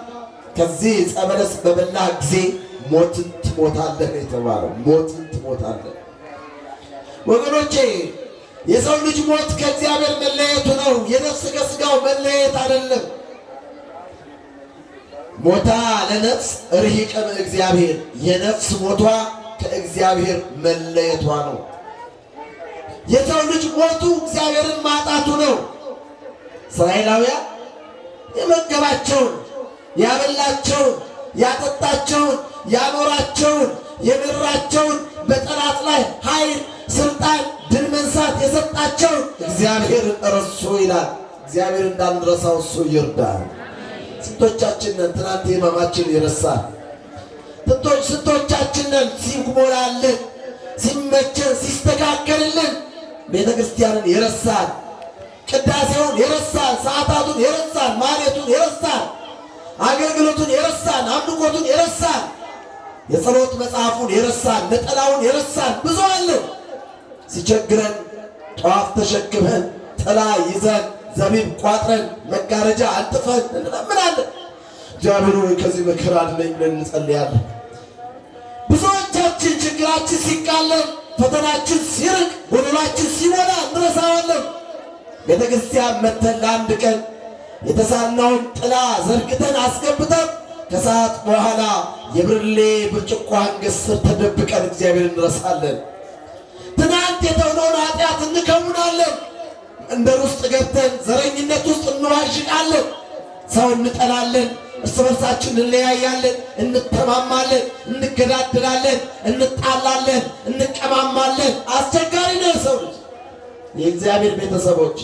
ከዚህ ዕፀ በለስ በበላ ጊዜ ሞትን ትሞታለህ የተባለው ሞትን ትሞታለህ። ወገኖቼ የሰው ልጅ ሞት ከእግዚአብሔር መለየቱ ነው። የነፍስ ከሥጋው መለየት አይደለም። ሞታ ለነፍስ ርሂቀም እግዚአብሔር፣ የነፍስ ሞቷ ከእግዚአብሔር መለየቷ ነው። የሰው ልጅ ሞቱ እግዚአብሔርን ማጣቱ ነው። እስራኤላውያን የመገባቸውን፣ ያበላቸውን፣ ያጠጣቸውን፣ ያኖራቸውን፣ የመራቸውን በጠላት ላይ ኃይል፣ ስልጣን፣ ድል መንሳት የሰጣቸውን እግዚአብሔርን ረሱ ይላል። እግዚአብሔር እንዳንረሳው እሱ ይርዳል። ስንቶቻችንን ትናንት ሕማማችን ይረሳል? ስንቶቻችንን ሲሞላልን፣ ሲመቸን፣ ሲስተካከልልን ቤተ ክርስቲያንን ይረሳል። ቅዳሴውን ይረሳል። ሰዓታቱን ይረሳል። ማሌቱን ይረሳል። አገልግሎቱን ይረሳል። አምልኮቱን ይረሳል። የጸሎት መጽሐፉን ይረሳል። ነጠላውን ይረሳል። ብዙ አለ። ሲቸግረን ጧፍ ተሸክመን ጥላ ይዘን ዘቢብ ቋጥረን መጋረጃ አንጥፈን እንለምናለን። እግዚአብሔር ሆይ ከዚህ መከራ አድነኝ ብለን እንጸልያለን። ብዙዎቻችን ችግራችን ሲቃለን፣ ፈተናችን ሲርቅ፣ ጎደሏችን ሲሞላ እንረሳዋለን። ቤተ ክርስቲያን መተን ለአንድ ቀን የተሳልነውን ጥላ ዘርግተን አስገብተን ከሰዓት በኋላ የብርሌ ብርጭቆ አንገት ስር ተደብቀን እግዚአብሔር እንረሳለን። ትናንት የተውነውን ኃጢአት እንከውናለን። መንደር ውስጥ ገብተን ዘረኝነት ውስጥ እንዋዥቃለን። ሰው እንጠላለን። እርስ በርሳችን እንለያያለን፣ እንተማማለን፣ እንገዳደላለን፣ እንጣላለን፣ እንቀማማለን። አስቸጋሪ ነው የሰው ልጅ። የእግዚአብሔር ቤተሰቦች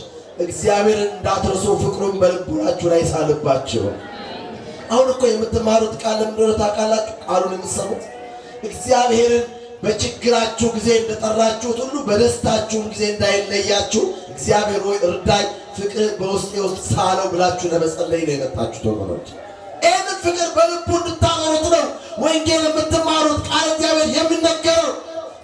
እግዚአብሔርን እንዳትረሱ ፍቅሩን በልቡናችሁ ላይ ሳልባችሁ። አሁን እኮ የምትማሩት ቃል እንደሆነ ታውቃላችሁ። ቃሉን የምትሰሙት እግዚአብሔርን በችግራችሁ ጊዜ እንደጠራችሁት ሁሉ በደስታችሁም ጊዜ እንዳይለያችሁ እግዚአብሔር ሆይ እርዳኝ፣ ፍቅር በውስጤ ውስጥ ሳለው ብላችሁ ለመጸለይ ነው የመጣችሁት ወገኖች። ይህንን ፍቅር በልቡ እንድታኖሩት ነው ወንጌል የምትማሩት፣ ቃል እግዚአብሔር የሚነገረው።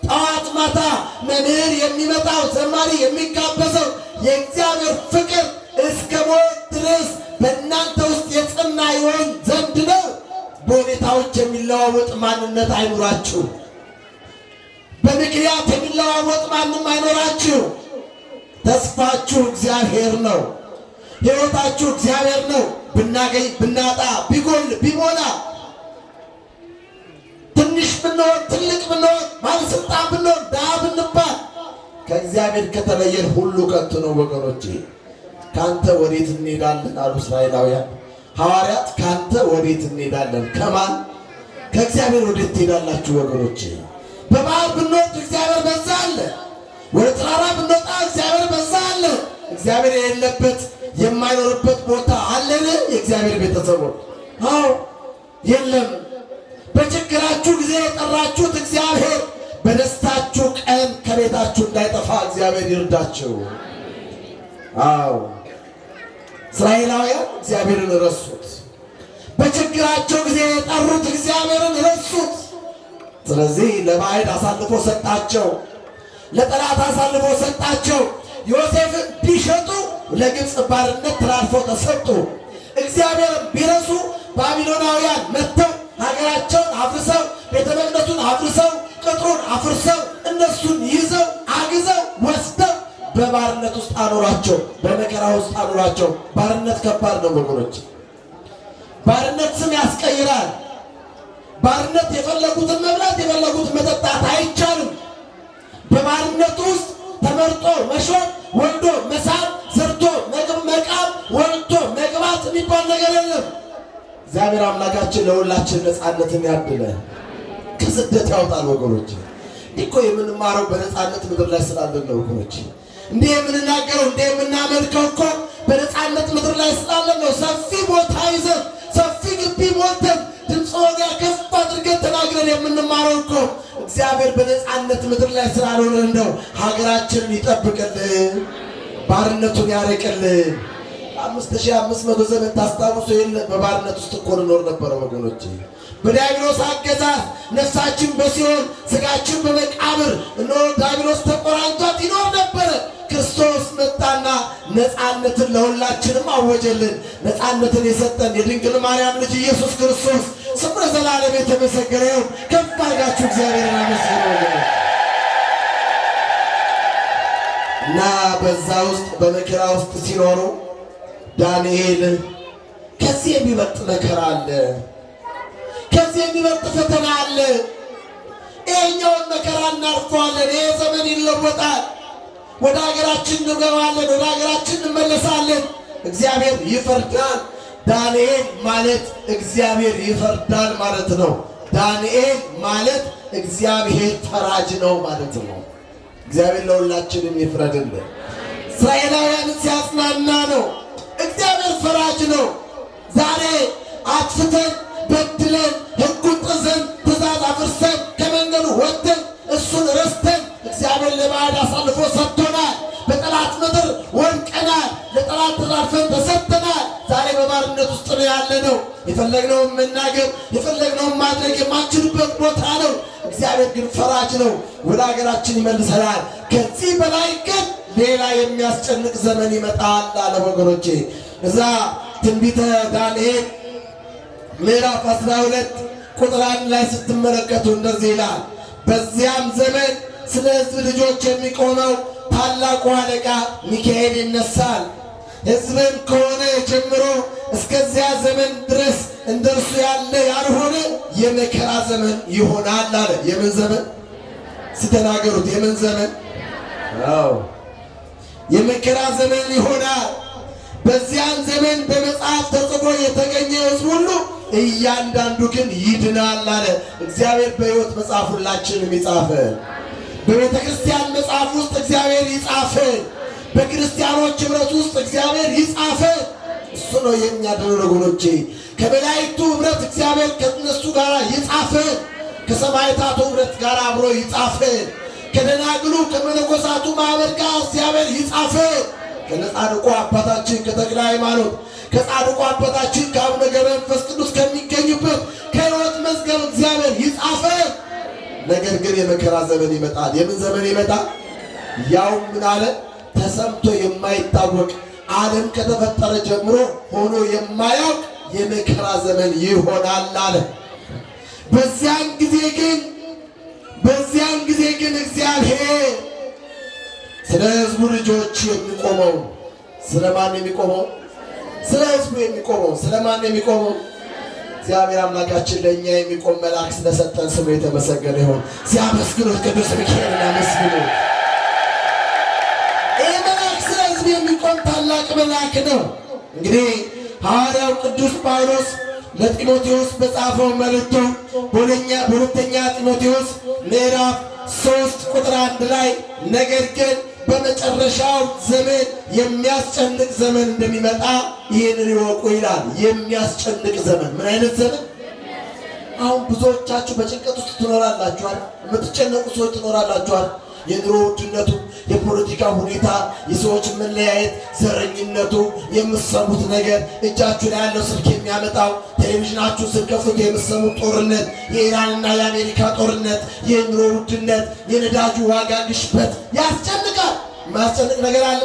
ጠዋት ማታ መምህር የሚመጣው፣ ዘማሪ የሚጋበዘው የእግዚአብሔር ፍቅር እስከ ሞት ድረስ በእናንተ ውስጥ የጸና ይሆን ዘንድ ነው። በሁኔታዎች የሚለዋወጥ ማንነት አይኑራችሁ። በምክንያት የሚለዋወጥ ማንም አይኖራችሁ። ተስፋችሁ እግዚአብሔር ነው። ሕይወታችሁ እግዚአብሔር ነው። ብናገኝ ብናጣ፣ ቢጎል ቢሞላ ትንሽ ብንሆን ትልቅ ብንሆን ባለስልጣን ብንሆን ድሃ ብንባል ከእግዚአብሔር ከተለየን ሁሉ ከንቱ ነው ወገኖቼ። ካንተ ወዴት እንሄዳለን አሉ እስራኤላውያን ሐዋርያት። ካንተ ወዴት እንሄዳለን? ከማን? ከእግዚአብሔር ወዴት ትሄዳላችሁ ወገኖቼ? በባህር ብንወጥ እግዚአብሔር በዛ አለ። ወደ ተራራ ብንወጣ እግዚአብሔር በዛ አለ። እግዚአብሔር የሌለበት የማይኖርበት ቦታ አለን? የእግዚአብሔር ቤተሰቦች? አዎ የለም። በችግራችሁ ጊዜ የጠራችሁት እግዚአብሔር በደስታችሁ ቀን ከቤታችሁ እንዳይጠፋ እግዚአብሔር ይርዳችሁ። አዎ እስራኤላውያን እግዚአብሔርን ረሱት። በችግራቸው ጊዜ የጠሩት እግዚአብሔርን ረሱት። ስለዚህ ለባዕድ አሳልፎ ሰጣቸው፣ ለጠላት አሳልፎ ሰጣቸው። ዮሴፍን ቢሸጡ ለግብፅ ባርነት ተላልፈው ተሰጡ። እግዚአብሔርን ቢረሱ ባቢሎናውያን መጥተው ሀገራቸውን አፍርሰው ቤተ መቅደሱን አፍርሰው ቅጥሩን አፍርሰው እነሱን ይዘው አግዘው ወስደው በባርነት ውስጥ አኖራቸው፣ በመከራ ውስጥ አኖራቸው። ባርነት ከባድ ነው ወገኖች። ባርነት ስም ያስቀይራል። ባርነት የፈለጉትን መብላት የፈለጉትን መጠጣት አይቻልም። በባርነት ውስጥ ተመርጦ መሾም፣ ወልዶ መሳም፣ ሰርቶ መቃም፣ ወልቶ መግባት የሚባል ነገር የለም። እግዚአብሔር አምላካችን ለሁላችን ነፃነትን ያድለን፣ ከስደት ያውጣል ወገኖች። እንዲህ እኮ የምንማረው በነፃነት ምድር ላይ ስላለን ነው ወገኖች። እንዲህ የምንናገረው እንዲህ የምናመልከው እኮ በነፃነት ምድር ላይ ስላለን ነው። ሰፊ ቦታ ይዘን ሰፊ ግቢ ሞልተን ድምፅ ወጋ ከፍ አድርገን ተናግረን የምንማረው እኮ እግዚአብሔር በነፃነት ምድር ላይ ስላልሆነን ነው። ሀገራችንን ይጠብቅልን፣ ባርነቱን ያርቅልን። 5500 ዘመን ታስታውሱ የለ በባርነት ውስጥ እኮ እንኖር ነበረ ወገኖቼ። በዲያብሎስ አገዛዝ ነፍሳችን በሲኦል ስጋችን በመቃብር እነሆ ዲያብሎስ ተቆራኝቷት ይኖር ነበረ። ክርስቶስ መጣና ነፃነትን ለሁላችንም አወጀልን። ነፃነትን የሰጠን የድንግል ማርያም ልጅ ኢየሱስ ክርስቶስ ስሙ ለዘላለም የተመሰገነ ይሁን። ከፍ አድርጋችሁ እግዚአብሔርን አመስግኑ። እና በዛ ውስጥ በመከራ ውስጥ ሲኖሩ ዳንኤል ከዚህ የሚበልጥ መከራ አለ፣ ከዚህ የሚበልጥ ፈተና አለ። ይሄኛውን መከራ እናልፈዋለን። ይሄ ዘመን ይለወጣል። ወደ ሀገራችን እንገባለን፣ ወደ ሀገራችን እንመለሳለን። እግዚአብሔር ይፈርዳል። ዳንኤል ማለት እግዚአብሔር ይፈርዳል ማለት ነው። ዳንኤል ማለት እግዚአብሔር ፈራጅ ነው ማለት ነው። እግዚአብሔር ለሁላችንም ይፍረድልን። እስራኤላውያንን ሲያጽናና ነው። እግዚአብሔር ፈራጅ ነው። ዛሬ አጥፍተን በድለን ሕጉን ጥሰን ትእዛዝ አፍርሰን ከመንገዱ ወጥተን እሱን ረስተን እግዚአብሔር ለባዕድ አሳልፎ ሰጥቶናል። በጠላት ምድር ወድቀናል። ለጠላት ተላልፈን ተሰጥተናል። ዛሬ በባርነት ውስጥ ነው ያለነው። የፈለግነውን መናገር የፈለግነውን ማድረግ የማንችልበት ቦታ ነው። እግዚአብሔር ግን ፈራጅ ነው። ወደ ሀገራችን ይመልሰናል። ከዚህ በላይ ግን ሌላ የሚያስጨንቅ ዘመን ይመጣል አለ ወገኖቼ። እዛ ትንቢተ ዳንኤል ምዕራፍ 12 ቁጥር 1 ላይ ስትመለከቱ እንደዚህ ይላል። በዚያም ዘመን ስለ ሕዝብ ልጆች የሚቆመው ታላቁ አለቃ ሚካኤል ይነሳል። ሕዝብም ከሆነ ጀምሮ እስከዚያ ዘመን ድረስ እንደርሱ ያለ ያልሆነ የመከራ ዘመን ይሆናል አለ። የምን ዘመን ስተናገሩት? የምን ዘመን? አዎ የመከራ ዘመን ይሆናል። በዚያን ዘመን በመጽሐፍ ተጽፎ የተገኘ ሕዝብ ሁሉ እያንዳንዱ ግን ይድናል አለ። እግዚአብሔር በሕይወት መጽሐፍ ሁላችንም ይጻፈ። በቤተ ክርስቲያን መጽሐፍ ውስጥ እግዚአብሔር ይጻፈ። በክርስቲያኖች ኅብረት ውስጥ እግዚአብሔር ይጻፈ። እሱ ነው የሚያድነን ወገኖቼ። ከመላእክቱ ኅብረት እግዚአብሔር ከእነሱ ጋር ይጻፈ። ከሰማዕታቱ ኅብረት ጋር አብሮ ይጻፈ። ከደናግሉ ከመነኮሳቱ ማኅበር ጋር እግዚአብሔር ይጻፈ። ከነጻድቁ አባታችን ከተክለ ሃይማኖት ከጻድቁ አባታችን ከአቡነ ገብረ መንፈስ ቅዱስ ከሚገኙበት ከሕይወት መዝገብ እግዚአብሔር ይጻፈ። ነገር ግን የመከራ ዘመን ይመጣል። የምን ዘመን ይመጣል? ያው ምን አለ? ተሰምቶ የማይታወቅ ዓለም ከተፈጠረ ጀምሮ ሆኖ የማያውቅ የመከራ ዘመን ይሆናል አለ። በዚያን ጊዜ ግን እግዚአብሔር ስለ ሕዝቡ ልጆች የሚቆመው ስለማን የሚቆመው? ስለ ሕዝቡ የሚቆመው ስለማን የሚቆመው? እግዚአብሔር አምላካችን ለእኛ የሚቆም መልአክ ስለሰጠን ስሙ የተመሰገነ ይሁን። ሲያመስግኑት ቅዱስ ሚካኤልን አመስግኑት። ይህ መልአክ ስለ ሕዝብ የሚቆም ታላቅ መልአክ ነው። እንግዲህ ሐዋርያው ቅዱስ ጳውሎስ ለጢሞቴዎስ በጻፈው መልእክቱ በሁለተኛ ጢሞቴዎስ ምዕራፍ 3 ቁጥር 1 ላይ ነገር ግን በመጨረሻው ዘመን የሚያስጨንቅ ዘመን እንደሚመጣ ይህንን ይወቁ ይላል። የሚያስጨንቅ ዘመን። ምን አይነት ዘመን? አሁን ብዙዎቻችሁ በጭንቀት ውስጥ ትኖራላችኋል። የምትጨነቁ ሰዎች ትኖራላችኋል። የኑሮ ውድነቱ፣ የፖለቲካ ሁኔታ፣ የሰዎች መለያየት፣ ዘረኝነቱ፣ የምትሰሙት ነገር፣ እጃችሁ ላይ ያለው ስልክ የሚያመጣው፣ ቴሌቪዥናችሁ ስትከፍቱ የምትሰሙት ጦርነት፣ የኢራንና የአሜሪካ ጦርነት፣ የኑሮ ውድነት፣ የነዳጁ ዋጋ ግሽበት ያስጨንቃል። ማያስጨንቅ ነገር አለ?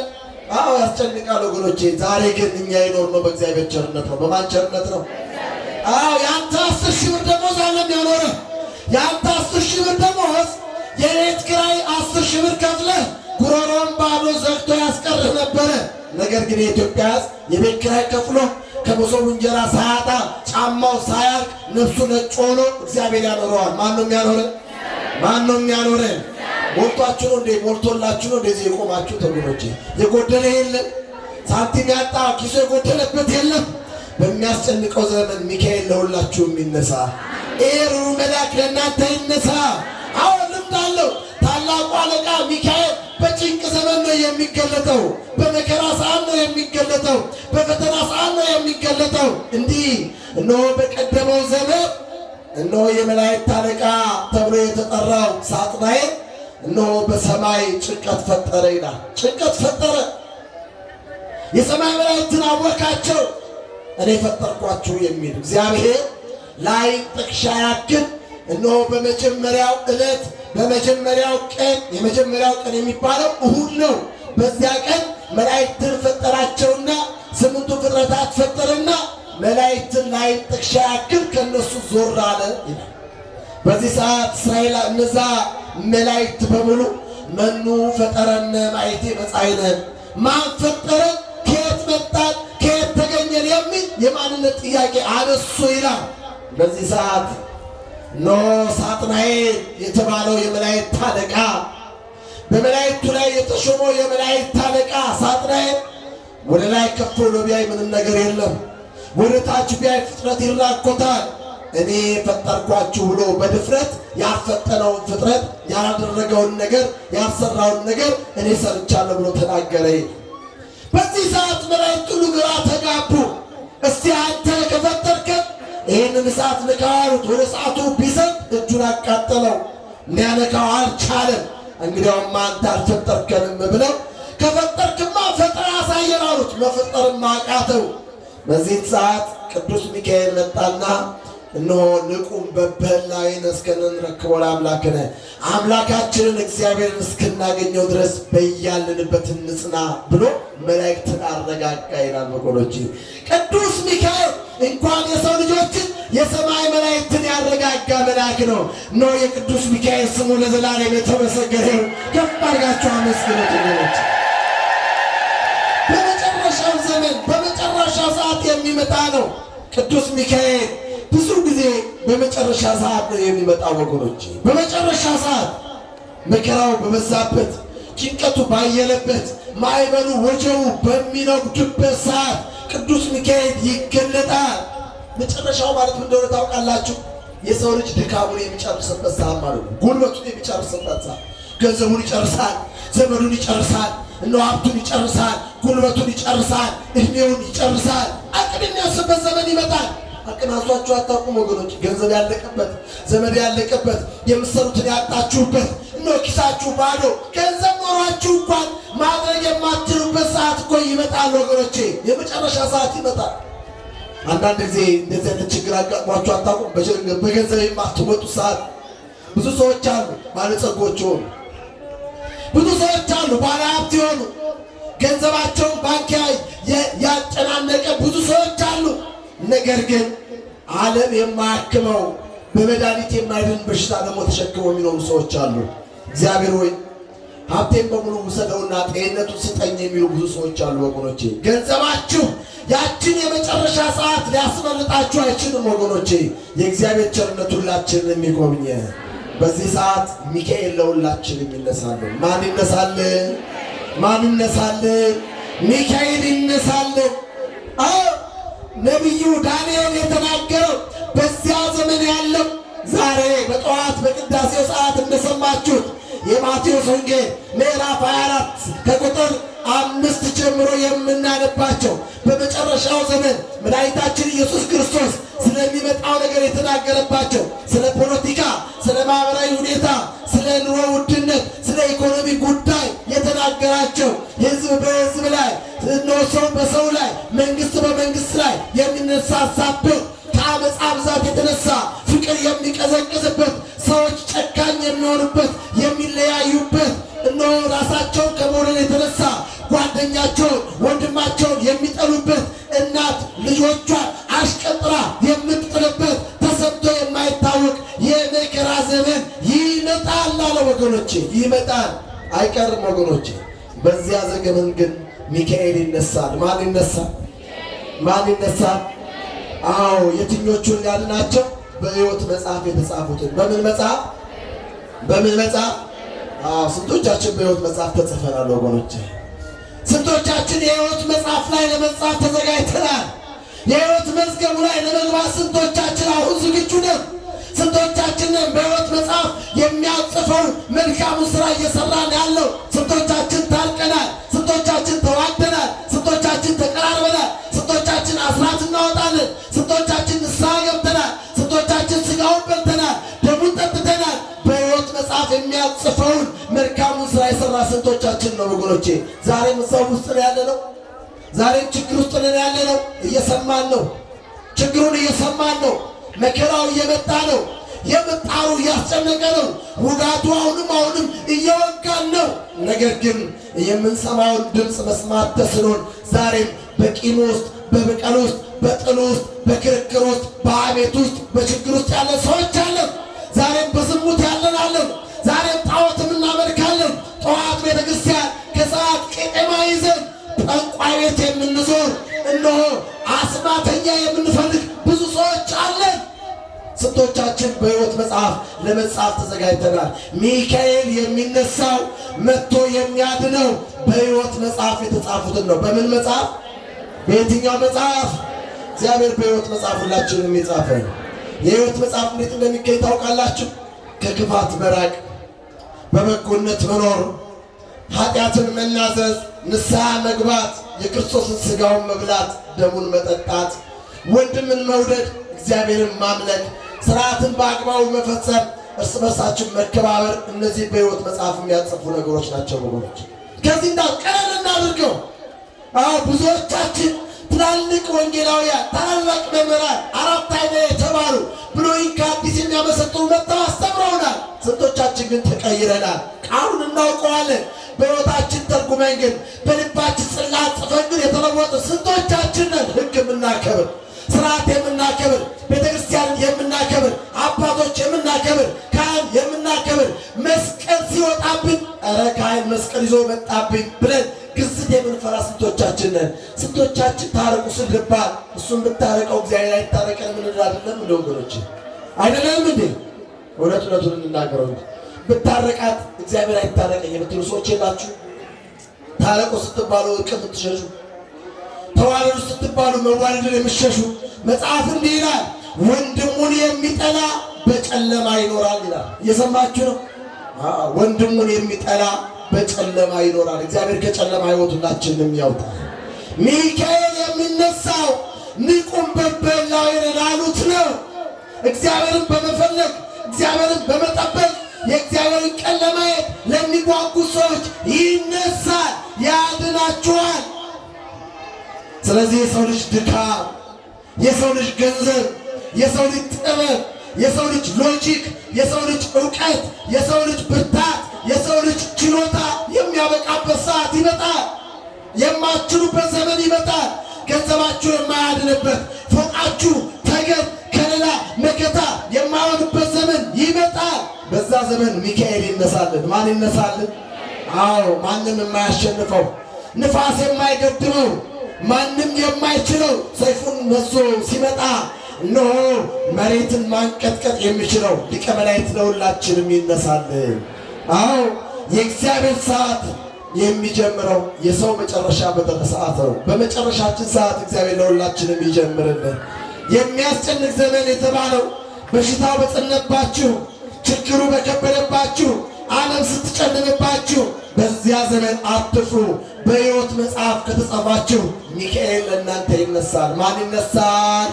አዎ ያስጨንቃል ወገኖቼ። ዛሬ ግን እኛ የኖርነው በእግዚአብሔር ቸርነት ነው። በማን ቸርነት ነው? አዎ የአንተ 10 ሺህ ብር ደሞዝ አለ የሚያኖርህ። የአንተ 10 ሺህ ብር ደሞዝ የቤት ኪራይ 10 ሺህ ብር ከፍለህ ጉሮሮን ባዶ ዘግቶ ያስቀርህ ነበረ። ነገር ግን የኢትዮጵያ ሕዝብ የቤት ኪራይ ከፍሎ ከመሶቡ እንጀራ ሳያጣ ጫማው ሳያርቅ ነፍሱ ነጭ ሆኖ እግዚአብሔር ያኖረዋል። ማን ነው የሚያኖረን? ማን ነው የሚያኖረን? ሞልቷችሁ ነው እንዴ? ሞልቶላችሁ ነው እንደዚህ የቆማችሁ ተጉኖቼ? የጎደለ የለም። ሳንቲም ያጣ ኪሶ የጎደለበት የለም። በሚያስጨንቀው ዘመን ሚካኤል ለሁላችሁ የሚነሳ ኤሩ መልአክ ለእናንተ ይነሳ። አሁን ልምድ አለው። ታላቁ አለቃ ሚካኤል በጭንቅ ዘመን ነው የሚገለጠው። በመከራ ሰዓት ነው የሚገለጠው። በፈተና ሰዓት ነው የሚገለጠው። እንዲህ እነሆ በቀደመው ዘመን እነሆ የመላእክት አለቃ ተብሎ የተጠራው ሳጥናኤል እነሆ በሰማይ ጭንቀት ፈጠረ ይላል። ጭንቀት ፈጠረ። የሰማይ መላእክትን አወካቸው። እኔ ፈጠርኳችሁ የሚል እግዚአብሔር ላይ ጥቅሻ ያክል እነሆ በመጀመሪያው ዕለት በመጀመሪያው ቀን የመጀመሪያው ቀን የሚባለው እሁድ ነው። በዚያ ቀን መላእክትን ፈጠራቸውና 8ቱ ፍጥረታት ፈጠረና መላእክትን ላይ ጥቅሻ ያክል ከነሱ ዞር አለ ይላል። በዚህ ሰዓት እስራኤል እነዛ መላእክት በሙሉ መኑ ፈጠረነ ማየቴ መጻይነ፣ ማን ፈጠረ፣ ከየት መጣን፣ ከየት ተገኘን የሚል የማንነት ጥያቄ አነሱ ይላል። በዚህ ሰዓት ኖ ሳጥናኤል የተባለው የመላእክት አለቃ በመላእክቱ ላይ የተሾመው የመላእክት አለቃ ሳጥናኤል ወደ ላይ ከፍ ብሎ ቢያይ ምንም ነገር የለም። ወደ ታች ቢያይ ፍጥረት ይራኮታል። እኔ ፈጠርኳችሁ ብሎ በድፍረት ያልፈጠነውን ፍጥረት ያላደረገውን ነገር ያልሰራውን ነገር እኔ ሰርቻለሁ ብሎ ተናገረ። በዚህ ሰዓት መላእክት ሁሉ ግራ ተጋቡ። እስቲ አንተ ከፈጠርከን ይህንን እሳት ንካሩት። ወደ እሳቱ ቢሰጥ እጁን አቃጠለው፣ ሊያነካው አልቻለም። እንግዲያውም አንተ አልፈጠርከንም ብለው ከፈጠርክማ ፈጥረህ አሳየን አሉት። መፈጠርም አቃተው። በዚህ ሰዓት ቅዱስ ሚካኤል መጣና እነሆ ንቁም በበህላዊነ እስከንረክበው ለአምላክነ አምላካችንን እግዚአብሔርን እስክናገኘው ድረስ በያልንበት እንጽና ብሎ መላእክትን አረጋጋ ይላል። ወገኖቼ ቅዱስ ሚካኤል እንኳን የሰው ልጆችን የሰማይ መላእክትን ያረጋጋ መልአክ ነው። እነሆ የቅዱስ ሚካኤል ስሙ ለዘላለም የተመሰገነ ይሁን። ከፍ አድርጋችሁ አመስግኑት ወገኖቼ። በመጨረሻው ዘመን በመጨረሻው ሰዓት የሚመጣ ነው ቅዱስ ሚካኤል። ብዙ ጊዜ በመጨረሻ ሰዓት ነው የሚመጣው ወገኖቼ። በመጨረሻ ሰዓት መከራው በበዛበት፣ ጭንቀቱ ባየለበት፣ ማዕበሉ ወጀቡ በሚነጉድበት ሰዓት ቅዱስ ሚካኤል ይገለጣል። መጨረሻው ማለት ምን እንደሆነ ታውቃላችሁ? የሰው ልጅ ድካሙን የሚጨርስበት ሰዓት ማለት ነው። ጉልበቱን የሚጨርስበት ሰዓት፣ ገንዘቡን ይጨርሳል፣ ዘመዱን ይጨርሳል፣ እነ ሀብቱን ይጨርሳል፣ ጉልበቱን ይጨርሳል፣ እድሜውን ይጨርሳል። አቅም የሚያስበት ዘመን ይመጣል። አቅናሷችሁ አታውቁም ወገኖች። ገንዘብ ያለቀበት፣ ዘመድ ያለቀበት፣ የምትሰሩትን ያጣችሁበት፣ እነሆ ኪሳችሁ ባዶ፣ ገንዘብ ኖሯችሁ እንኳን ማድረግ የማትችሉበት ሰዓት እኮ ይመጣል ወገኖቼ። የመጨረሻ ሰዓት ይመጣል። አንዳንድ ጊዜ እንደዚህ አይነት ችግር አጋጥሟችሁ አታውቁም? በገንዘብ የማትወጡ ሰዓት ብዙ ሰዎች አሉ፣ ባለጸጎች የሆኑ ብዙ ሰዎች አሉ፣ ባለሀብት የሆኑ ገንዘባቸውን ባንክ ያጨናነቀ ብዙ ሰዎች አሉ። ነገር ግን ዓለም የማያክመው በመድኃኒት የማይድን በሽታ ደግሞ ተሸክመው የሚኖሩ ሰዎች አሉ። እግዚአብሔር ሆይ ሀብቴን በሙሉ ውሰደውና ጤንነቱን ስጠኝ የሚሉ ብዙ ሰዎች አሉ ወገኖቼ። ገንዘባችሁ ያችን የመጨረሻ ሰዓት ሊያስመልጣችሁ አይችልም ወገኖቼ። የእግዚአብሔር ቸርነት ሁላችንን የሚጎብኘ በዚህ ሰዓት ሚካኤል ለሁላችንም ይነሳልን። ማን ይነሳልን? ማን ይነሳልን? ሚካኤል ይነሳልን። ነቢዩ ዳንኤል የተናገረው በዚያ ዘመን ያለው ዛሬ በጠዋት በቅዳሴው ሰዓት እንደሰማችሁት የማቴዎስ ወንጌል ምዕራፍ 24 ከቁጥር 5 ጀምሮ የምናነባቸው በመጨረሻው ዘመን መድኃኒታችን ኢየሱስ ክርስቶስ ስለሚመጣው ነገር የተናገረባቸው ስለ ፖለቲካ፣ ስለ ማህበራዊ ሁኔታ፣ ስለ ኑሮ ውድነት፣ ስለ ኢኮኖሚ ጉዳይ የተናገራቸው ሕዝብ በሕዝብ ላይ ሰው በሰው ላይ መንግስት በመንግስት ላይ የሚነሳሳበት ከአመፃ ብዛት የተነሳ ፍቅር የሚቀዘቅዝበት ሰዎች ጨካኝ የሚሆኑበት የሚለያዩበት እነሆ ራሳቸውን ከመውደድ የተነሳ ጓደኛቸውን ወንድማቸውን የሚጠሉበት እናት ልጆቿን አሽቀጥራ የምትጥልበት ተሰምቶ የማይታወቅ የመከራ ዘመን ይመጣል አለ ወገኖቼ። ይመጣል፣ አይቀርም ወገኖቼ። በዚያ ዘመን ግን ሚካኤል ይነሳል። ማን ይነሳል? ማን ይነሳል? አዎ የትኞቹን ያልናቸው? በሕይወት መጽሐፍ የተጻፉትን። በምን መጽሐፍ? በምን መጽሐፍ? አዎ ስንቶቻችን በሕይወት መጽሐፍ ተጽፈናል ወገኖቼ? ስንቶቻችን የሕይወት መጽሐፍ ላይ ለመጻፍ ተዘጋጅተናል? የሕይወት መዝገቡ ላይ ለመግባት ስንቶቻችን አሁን ዝግጁ ነን? ስንቶቻችንን በሕይወት መጽሐፍ የሚያጽፈው መልካሙን ስራ እየሰራን ያለው? ስንቶቻችን ታርቀናል? ስንቶቻችን ተዋደናል? ስንቶቻችን ተቀራርበናል? ስንቶቻችን አስራት እናወጣለን? ስንቶቻችን ንስሐ ገብተናል? ስንቶቻችን ስጋውን በልተናል? ደሙን ጠጥተናል? በሕይወት መጽሐፍ የሚያጽፈውን መልካሙን ስራ የሰራ ስንቶቻችን ነው ወገኖቼ? ዛሬም እዛው ውስጥ ነው ያለ ነው። ዛሬም ችግር ውስጥ ነው ያለ ነው። እየሰማን ነው። ችግሩን እየሰማን ነው። መከራው እየመጣ ነው። የምጣሩ እያስጨነቀ ነው። ውጋቱ አሁንም እየወጋን ነው። ነገር ግን የምንሰማውን ድምፅ መስማት ተስኖን ዛሬም በቂም ውስጥ፣ በበቀል ውስጥ፣ በጥል ውስጥ፣ በክርክር ውስጥ፣ በአቤት ውስጥ፣ በችግር ውስጥ ያለን ሰዎች አለን። ዛሬም በዝሙት ያለን አለን። ዛሬም ጣዖትም እናመልካለን። ጠዋት ቤተክርስቲያን ከሰዓት ቄጤማ ይዘን ጠንቋይ ቤት የምንዞር እነሆ አስማተኛ የምንፈልግ ብዙ ሰዎች አለን። ስንቶቻችን በሕይወት መጽሐፍ ለመጻፍ ተዘጋጅተናል? ሚካኤል የሚነሳው መጥቶ የሚያድነው በሕይወት መጽሐፍ የተጻፉትን ነው። በምን መጽሐፍ? በየትኛው መጽሐፍ? እግዚአብሔር በሕይወት መጽሐፍ ሁላችንም የጻፈን። የሕይወት መጽሐፍ እንዴት እንደሚገኝ ታውቃላችሁ? ከክፋት መራቅ፣ በበጎነት መኖር፣ ኃጢአትን መናዘዝ፣ ንስሐ መግባት፣ የክርስቶስን ሥጋውን መብላት፣ ደሙን መጠጣት፣ ወንድምን መውደድ፣ እግዚአብሔርን ማምለክ፣ ስርዓትን በአግባቡ መፈጸም፣ እርስ በርሳችን መከባበር፣ እነዚህ በሕይወት መጽሐፍ የሚያጽፉ ነገሮች ናቸው ወገኖች። ከዚህ ቀለል እናድርገው። ብዙዎቻችን ትላልቅ ወንጌላውያን፣ ታላላቅ መምህራን፣ አራት አይነት የተባሉ ብሉይን ከአዲስ የሚያመሰጥሩ መጥተው አስተምረውናል። ስንቶቻችን ግን ተቀይረናል? ቃሉን እናውቀዋለን፣ በሕይወታችን ተርጉመን ግን በልባችን ጽላት ጽፈን ግን የተለወጠ ስንቶቻችን ነን? ሕግ የምናከብር፣ ስርዓት የምናከብር፣ ቤተክርስቲያን የምናከብር፣ አባቶች የምናከብር፣ ካህን የምናከብር፣ መስቀል ሲወጣብን ኧረ ካህን መስቀል ይዞ መጣብኝ ብለን ግዝት የምንፈራ ስንቶቻችን ነን? ስንቶቻችን ታረቁ ስንባል እሱን ብታረቀው እግዚአብሔር አይታረቀንም እንል አይደለም እንደ ወገኖች? አይደለም እንዴ? እውነቱን እንናገረው እንጂ ብታረቃት እግዚአብሔር አይታረቀኝ የምትሉ ሰዎች የላችሁ? ታረቁ ስትባሉ እርቅ የምትሸሹ፣ ተዋለዱ ስትባሉ መዋለድን የምትሸሹ፣ መጽሐፍ እንዲህ ይላል፣ ወንድሙን የሚጠላ በጨለማ ይኖራል ይላል። እየሰማችሁ ነው? ወንድሙን የሚጠላ በጨለማ ይኖራል። እግዚአብሔር ከጨለማ ሕይወት ሁላችንም ያውጣል። ሚካኤል የሚነሳው ንቁም በበላይን ላሉት ነው። እግዚአብሔርን በመፈለግ እግዚአብሔርን በመጠበቅ የእግዚአብሔርን ቀን ለማየት ለሚጓጉ ሰዎች ይነሳል፣ ያድናችኋል። ስለዚህ የሰው ልጅ ድካም፣ የሰው ልጅ ገንዘብ፣ የሰው ልጅ ጥበብ፣ የሰው ልጅ ሎጂክ፣ የሰው ልጅ ዕውቀት፣ የሰው ልጅ ብርታት፣ የሰው ልጅ ችሎታ የሚያበቃበት ሰዓት ይመጣል። የማትችሉበት ዘመን ይመጣል። ገንዘባችሁ የማያድንበት፣ ፎቃችሁ ተገን ከለላ መከታ የማይሆንበት ዘመን ይመጣል። በዛ ዘመን ሚካኤል ይነሳልን። ማን ይነሳልን? አዎ ማንም የማያሸንፈው ንፋስ የማይገድበው ማንም የማይችለው ሰይፉን መዞ ሲመጣ እነሆ መሬትን ማንቀጥቀጥ የሚችለው ሊቀ መላእክት ለሁላችንም ይነሳልን። አዎ የእግዚአብሔር ሰዓት የሚጀምረው የሰው መጨረሻ በደረሰ ሰዓት ነው። በመጨረሻችን ሰዓት እግዚአብሔር ለሁላችንም ይጀምርልን። የሚያስጨንቅ ዘመን የተባለው በሽታው በጸነባችሁ፣ ችግሩ በከበደባችሁ፣ ዓለም ስትጨልምባችሁ በዚያ ዘመን አትፍሩ። በሕይወት መጽሐፍ ከተጻፋችሁ ሚካኤል ለእናንተ ይነሳል። ማን ይነሳል?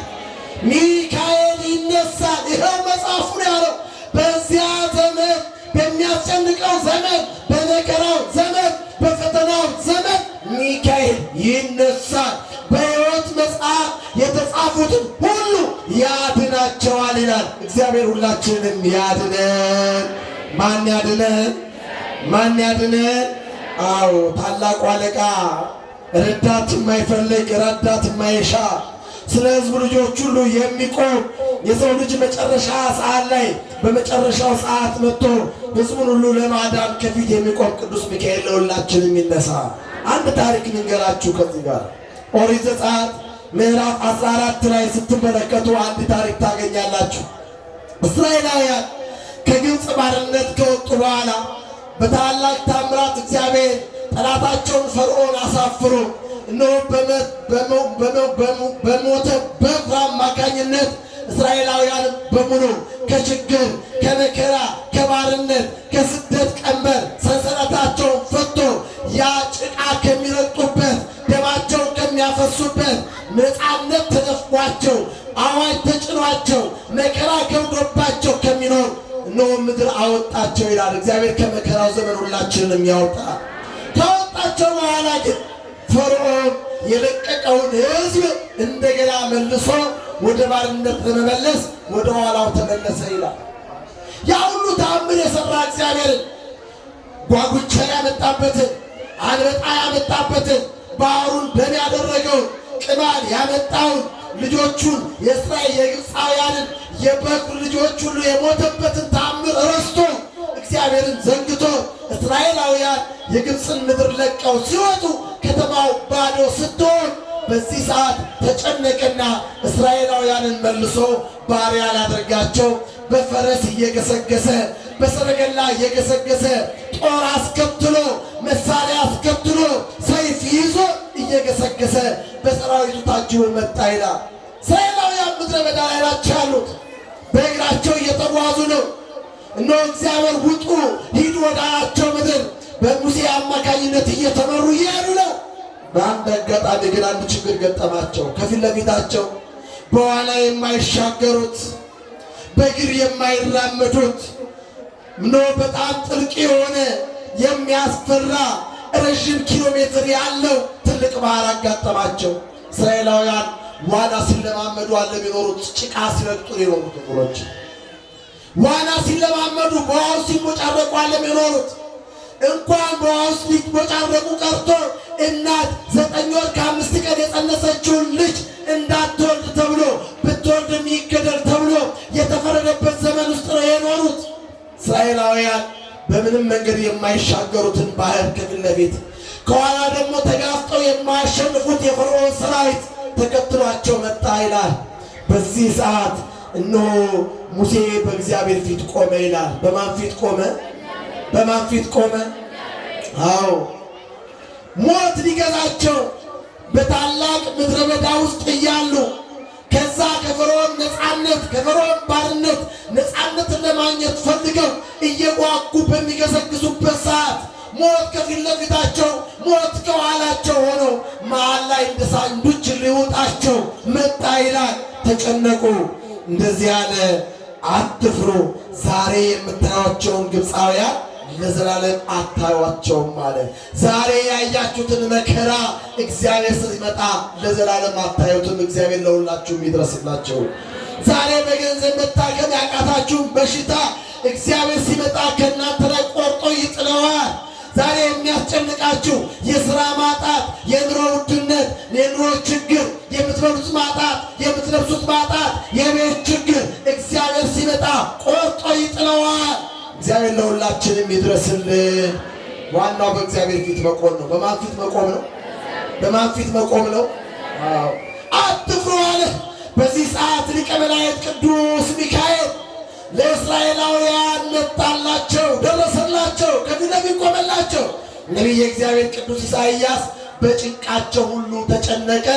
ሚካኤል ይነሳል። ይኸው መጽሐፉ ነው ያለው። በዚያ ዘመን፣ በሚያስጨንቀው ዘመን፣ በመከራው ዘመን፣ በፈተናው ዘመን ሚካኤል ይነሳል። በሕይወት መጽሐፍ የተጻፉትን ሁሉ ያድናቸዋል ይላል። እግዚአብሔር ሁላችንም ያድነን። ማን ያድነን? ማን ያድነን? አዎ ታላቁ አለቃ ረዳት የማይፈልግ ረዳት የማይሻ ስለ ሕዝቡ ልጆች ሁሉ የሚቆም የሰው ልጅ መጨረሻ ሰዓት ላይ በመጨረሻው ሰዓት መጥቶ ሕዝቡን ሁሉ ለማዳን ከፊት የሚቆም ቅዱስ ሚካኤል ለሁላችንም ይነሳ። አንድ ታሪክ ልንገራችሁ። ከዚህ ጋር ኦሪት ዘጸአት ምዕራፍ 14 ላይ ስትመለከቱ አንድ ታሪክ ታገኛላችሁ። እስራኤላውያን ከግብፅ ባርነት ከወጡ በኋላ በታላቅ ታምራት እግዚአብሔር ጠላታቸውን ፈርዖን አሳፍሮ እነሆ በሞተ በግ አማካኝነት እስራኤላውያን በሙሉ ከችግር፣ ከመከራ፣ ከባርነት፣ ከስደት ቀንበር ሰንሰለታቸውን ፈቶ ያ ጭቃ ከሚረግጡበት ደማቸውን ከሚያፈሱበት ነፃነት ተነፍቋቸው አዋጅ ተጭኗቸው መከራ ከብዶባቸው ከሚኖር እነሆ ምድር አወጣቸው ይላል። እግዚአብሔር ከመከራው ዘመን ሁላችንንም ያውጣ። ካወጣቸው በኋላ ግን ፈርዖን የለቀቀውን ሕዝብ እንደገና መልሶ ወደ ባርነት ለመመለስ ወደ ኋላው ተመለሰ ይላል። ያ ሁሉ ተአምር የሰራ እግዚአብሔርን ጓጉንቸ ያመጣበትን፣ አንበጣ ያመጣበትን፣ ባህሩን ደም ያደረገውን፣ ቅማል ያመጣውን፣ ልጆቹን የእስራኤል የግብፃውያንን የበኩር ልጆች ሁሉ የሞተበትን ተአምር ረስቶ እግዚአብሔርን ዘንግቶ እስራኤላውያን የግብፅን ምድር ለቀው ሲወጡ ከተማው ባዶ ስትሆን በዚህ ሰዓት ተጨነቀና እስራኤላውያንን መልሶ ባሪያ ላደርጋቸው በፈረስ እየገሰገሰ በሰረገላ እየገሰገሰ ጦር አስከትሎ መሳሪያ አስከትሎ ሰይፍ ይዞ እየገሰገሰ በሰራዊቱ ታጅቦ መጣ ይላል። እስራኤላውያን ምድረ በዳ ላይ ናቸው ያሉት። በእግራቸው እየተጓዙ ነው። እነሆ እግዚአብሔር ውጡ ሂዱ ወዳላቸው ምድር በሙሴ አማካኝነት እየተመሩ እየሄዱ ነው። በአንድ አጋጣሚ ግን አንድ ችግር ገጠማቸው። ከፊት ለፊታቸው በኋላ የማይሻገሩት በእግር የማይራመዱት እነሆ በጣም ጥልቅ የሆነ የሚያስፈራ ረዥም ኪሎ ሜትር ያለው ትልቅ ባህር አጋጠማቸው። እስራኤላውያን ዋና ሲለማመዱ አለ የሚኖሩት ጭቃ ሲረግጡ የኖሩት ጥቁሮች ዋና ሲለማመዱ በውሃው ሲሞጫረቁ አለ የሚኖሩት። እንኳን በውሃው ውስጥ ሊሞጫረቁ ቀርቶ እናት 9 ወር ከ5 ቀን የጸነሰችውን ልጅ እንዳትወልድ ተብሎ ብትወልድ ይገደል ተብሎ የተፈረደበት ዘመን ውስጥ ነው የኖሩት። እስራኤላውያን በምንም መንገድ የማይሻገሩትን ባህር ከፊት ለፊት ከኋላ ደግሞ ተጋፍጠው የማያሸንፉት የፈርዖን ሰራዊት ተከትሏቸው መጣ ይላል። በዚህ ሰዓት እነሆ ሙሴ በእግዚአብሔር ፊት ቆመ ይላል። በማን ፊት ቆመ? በማን ፊት ቆመ? አዎ ሞት ሊገዛቸው በታላቅ ምድረ በዳ ውስጥ እያሉ ከዛ ከፈርዖን ነፃነት ከፈርዖን ባርነት ነፃነትን ለማግኘት ፈልገው እየጓጉ በሚገሰግሱበት ሰዓት ሞት ከፊት ለፊታቸው ሞት ከኋላቸው ሆኖ መሃል ላይ እንደ ሳንዱች ሊውጣቸው መጣ ይላል። ተጨነቁ። እንደዚህ ያለ አትፍሩ፣ ዛሬ የምታዩቸውን ግብፃውያን ለዘላለም አታዩቸውም አለ። ዛሬ ያያችሁትን መከራ እግዚአብሔር ሲመጣ ለዘላለም አታዩትም። እግዚአብሔር ለሁላችሁም ይድረስላችሁ። ዛሬ በገንዘብ መታከም ያቃታችሁን በሽታ እግዚአብሔር ሲመጣ ከእናንተ ላይ ቆርጦ ይጥለዋል። ዛሬ የሚያስጨንቃችሁ የሥራ ማጣት፣ የኑሮ ውድነት፣ የኑሮ ችግር፣ የምትበሉት ማጣት፣ የምትለብሱት ማጣት፣ የቤት ችግር እግዚአብሔር ሲመጣ ቆርጦ ይጥለዋል። እግዚአብሔር ለሁላችንም ይድረስልን። ዋናው በእግዚአብሔር ፊት መቆም ነው። በማን ፊት መቆም ነው? በማን ፊት መቆም ነው? አትፍሩ አለ። በዚህ ሰዓት ሊቀ መላእክት ቅዱስ ሚካኤል ለእስራኤላውያን መጣላቸው፣ ደረሰላቸው፣ ከፊት ለፊት ቆመላቸው። ነቢየ እግዚአብሔር ቅዱስ ኢሳይያስ በጭንቃቸው ሁሉ ተጨነቀ፣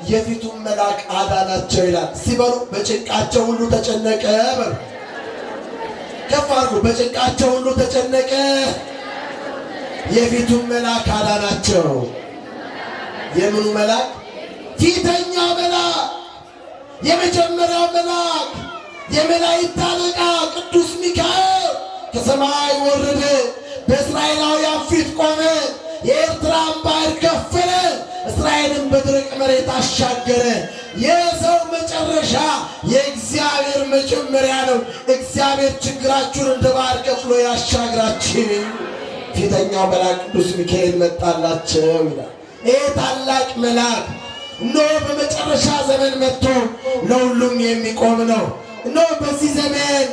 የፊቱን መልአክ አዳናቸው ይላል። ሲበሉ በጭንቃቸው ሁሉ ተጨነቀ በሉ። ከፍ አድርጉ። በጭንቃቸው ሁሉ ተጨነቀ፣ የፊቱን መልአክ አዳናቸው። የምኑ መልአክ? ፊተኛው መልአክ፣ የመጀመሪያው መልአክ፣ የመላእክት አለቃ ቅዱስ ሚካኤል ከሰማይ ወረደ፣ በእስራኤላውያን ፊት ቆመ፣ የኤርትራን ባህር ከፈለ፣ እስራኤልን በደረቅ መሬት አሻገረ። የሰው መጨረሻ የእግዚአብሔር መጀመሪያ ነው። እግዚአብሔር ችግራችሁን እንደ ባህር ከፍሎ ያሻግራችሁ። ፊተኛው መልአክ ቅዱስ ሚካኤል መጣላቸው ይላል። ይህ ታላቅ መልአክ እነሆ በመጨረሻ ዘመን መጥቶ ለሁሉም የሚቆም ነው። እነሆ በዚህ ዘመን፣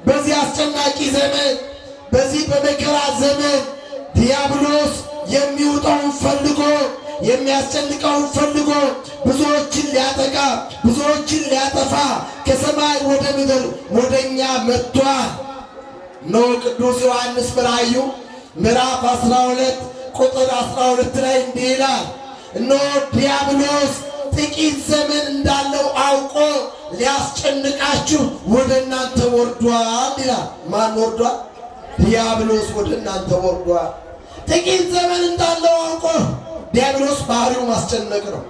በዚህ አስጨናቂ ዘመን፣ በዚህ በመከራ ዘመን ዲያብሎስ የሚውጠውን ፈልጎ የሚያስጨንቀውን ፈልጎ ብዙዎችን ሊያጠቃ ብዙዎችን ሊያጠፋ ከሰማይ ወደ ምድር ወደኛ መጥቷል። እነሆ ቅዱስ ዮሐንስ በራእዩ ምዕራፍ 12 ቁጥር 12 ላይ እንዲህ ይላል፣ እነሆ ዲያብሎስ ጥቂት ዘመን እንዳለው አውቆ ሊያስጨንቃችሁ ወደ እናንተ ወርዷል ይላል። ማን ወርዷል? ዲያብሎስ ወደ እናንተ ወርዷል። ጥቂት ዘመን እንዳለው አውቆ። ዲያብሎስ ባህሪው ማስጨነቅ ነው።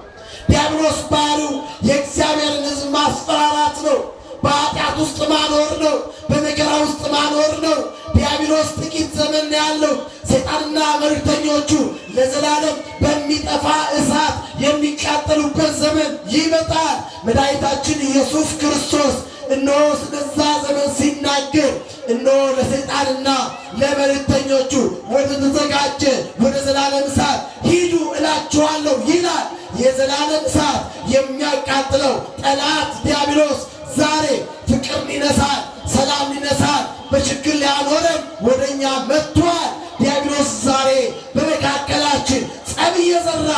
ዲያብሎስ ባህሪው የእግዚአብሔርን ሕዝብ ማስፈራራት ነው። በኃጢአት ውስጥ ማኖር ነው። በመከራ ውስጥ ማኖር ነው። ዲያብሎስ ጥቂት ዘመን ያለው ሰይጣንና መልእክተኞቹ ለዘላለም በሚጠፋ እሳት የሚቃጠሉበት ዘመን ይመጣል። መድኃኒታችን ኢየሱስ ክርስቶስ እነሆ ስለዛ ዘመን ሲናገር እነሆ ለሰይጣንና ለመልእክተኞቹ ወደ ተዘጋጀ ወደ ዘላለም እሳት ሂዱ እላችኋለሁ ይላል። የዘላለም እሳት የሚያቃጥለው ጠላት ዲያብሎስ ዛሬ ፍቅር ሊነሳል፣ ሰላም ሊነሳል፣ በችግር ሊያኖረን ወደኛ መጥቷል። ዲያብሎስ ዛሬ በመካከላችን ጸብ እየዘራ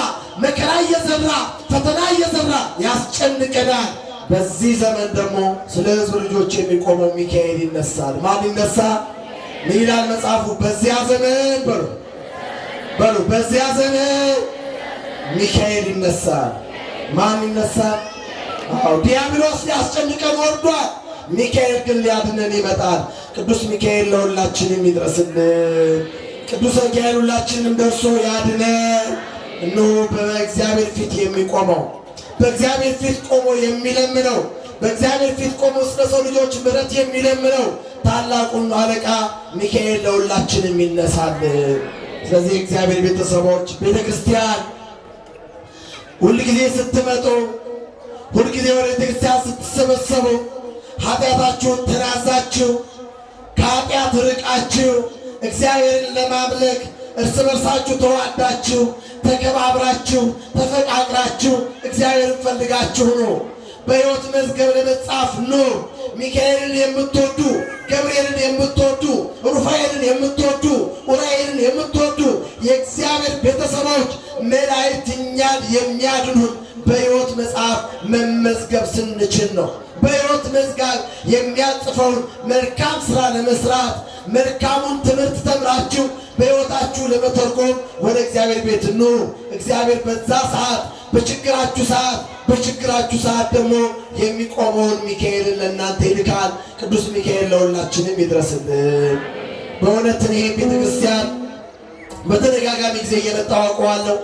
መከራ እየዘራ ፈተና እየዘራ ያስጨንቀናል። በዚህ ዘመን ደግሞ ስለ ሕዝብ ልጆች የሚቆመው ሚካኤል ይነሳል። ማን ይነሳል? ምን ይላል መጽሐፉ? በዚያ ዘመን በሉ በዚያ ዘመን ሚካኤል ይነሳል። ማን ይነሳል? አዎ ዲያብሎስ ሊያስጨንቀን ወርዷል። ሚካኤል ግን ሊያድነን ይመጣል። ቅዱስ ሚካኤል ለሁላችንም ይድረስልን። ቅዱስ ሚካኤል ሁላችንም ደርሶ ያድነን። እነሆ በእግዚአብሔር ፊት የሚቆመው በእግዚአብሔር ፊት ቆሞ የሚለምነው በእግዚአብሔር ፊት ቆሞ ስለ ሰው ልጆች ምሕረት የሚለምነው ታላቁን አለቃ ሚካኤል ለሁላችንም ይነሳልን። ስለዚህ እግዚአብሔር ቤተሰቦች ቤተ ክርስቲያን ሁልጊዜ ስትመጡ ሁልጊዜ ወደ ቤተ ክርስቲያን ስትሰበሰቡ ኃጢአታችሁን ተናዛችሁ ከኃጢአት ርቃችሁ እግዚአብሔርን ለማምለክ እርስ በርሳችሁ ተዋዳችሁ ተከባብራችሁ ተፈቃቅራችሁ እግዚአብሔርን ፈልጋችሁ ነው። በሕይወት መዝገብ ለመጻፍ ነው። ሚካኤልን የምትወዱ ገብርኤልን የምትወዱ ሩፋኤልን የምትወዱ ኡራኤልን የምትወዱ የእግዚአብሔር ቤተሰቦች መላእክት እኛን የሚያድኑን በሕይወት መጽሐፍ መመዝገብ ስንችል ነው። በሕይወት መዝገብ የሚያጽፈውን መልካም ሥራ ለመስራት መልካሙን ትምህርት ተምራችሁ በሕይወታችሁ ለመተርጎም ወደ እግዚአብሔር ቤት ኑ። እግዚአብሔር በዛ ሰዓት በችግራችሁ ሰዓት ደግሞ የሚቆመውን ሚካኤልን ለእናንተ ይልካል። ቅዱስ ሚካኤል ለሁላችንም ይድረስልን። በእውነት ይሄ ቤተ ክርስቲያን በተደጋጋሚ ጊዜ እየመጣሁ አውቀዋለሁ።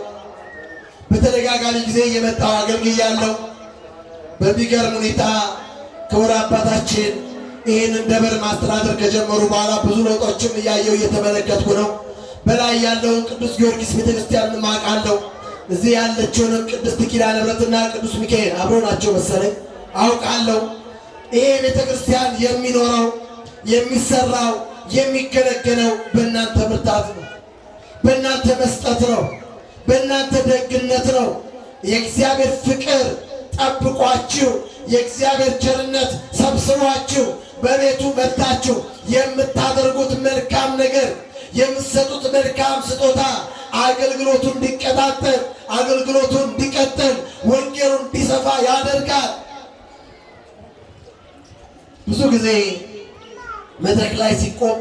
በተደጋጋሚ ጊዜ እየመጣሁ አገልግያለሁ። በሚገርም ሁኔታ ክቡር አባታችን ይህንን ደብር ማስተዳደር ከጀመሩ በኋላ ብዙ ለውጦችም እያየሁ እየተመለከትኩ ነው። በላይ ያለውን ቅዱስ ጊዮርጊስ ቤተክርስቲያን ማቃለሁ። እዚህ ያለችውንም ቅድስት ኪዳነ ምሕረትና ቅዱስ ሚካኤል አብረው ናቸው መሰለኝ አውቃለሁ። ይሄ ቤተክርስቲያን የሚኖረው የሚሰራው የሚገለገለው በእናንተ ብርታት ነው፣ በእናንተ መስጠት ነው፣ በእናንተ ደግነት ነው። የእግዚአብሔር ፍቅር ጠብቋችሁ የእግዚአብሔር ቸርነት ሰብስቧችሁ በቤቱ መጥታችሁ የምታደርጉት መልካም ነገር የምትሰጡት መልካም ስጦታ አገልግሎቱ እንዲቀጣጠል፣ አገልግሎቱ እንዲቀጥል፣ ወንጌሉ እንዲሰፋ ያደርጋል። ብዙ ጊዜ መድረክ ላይ ሲቆም፣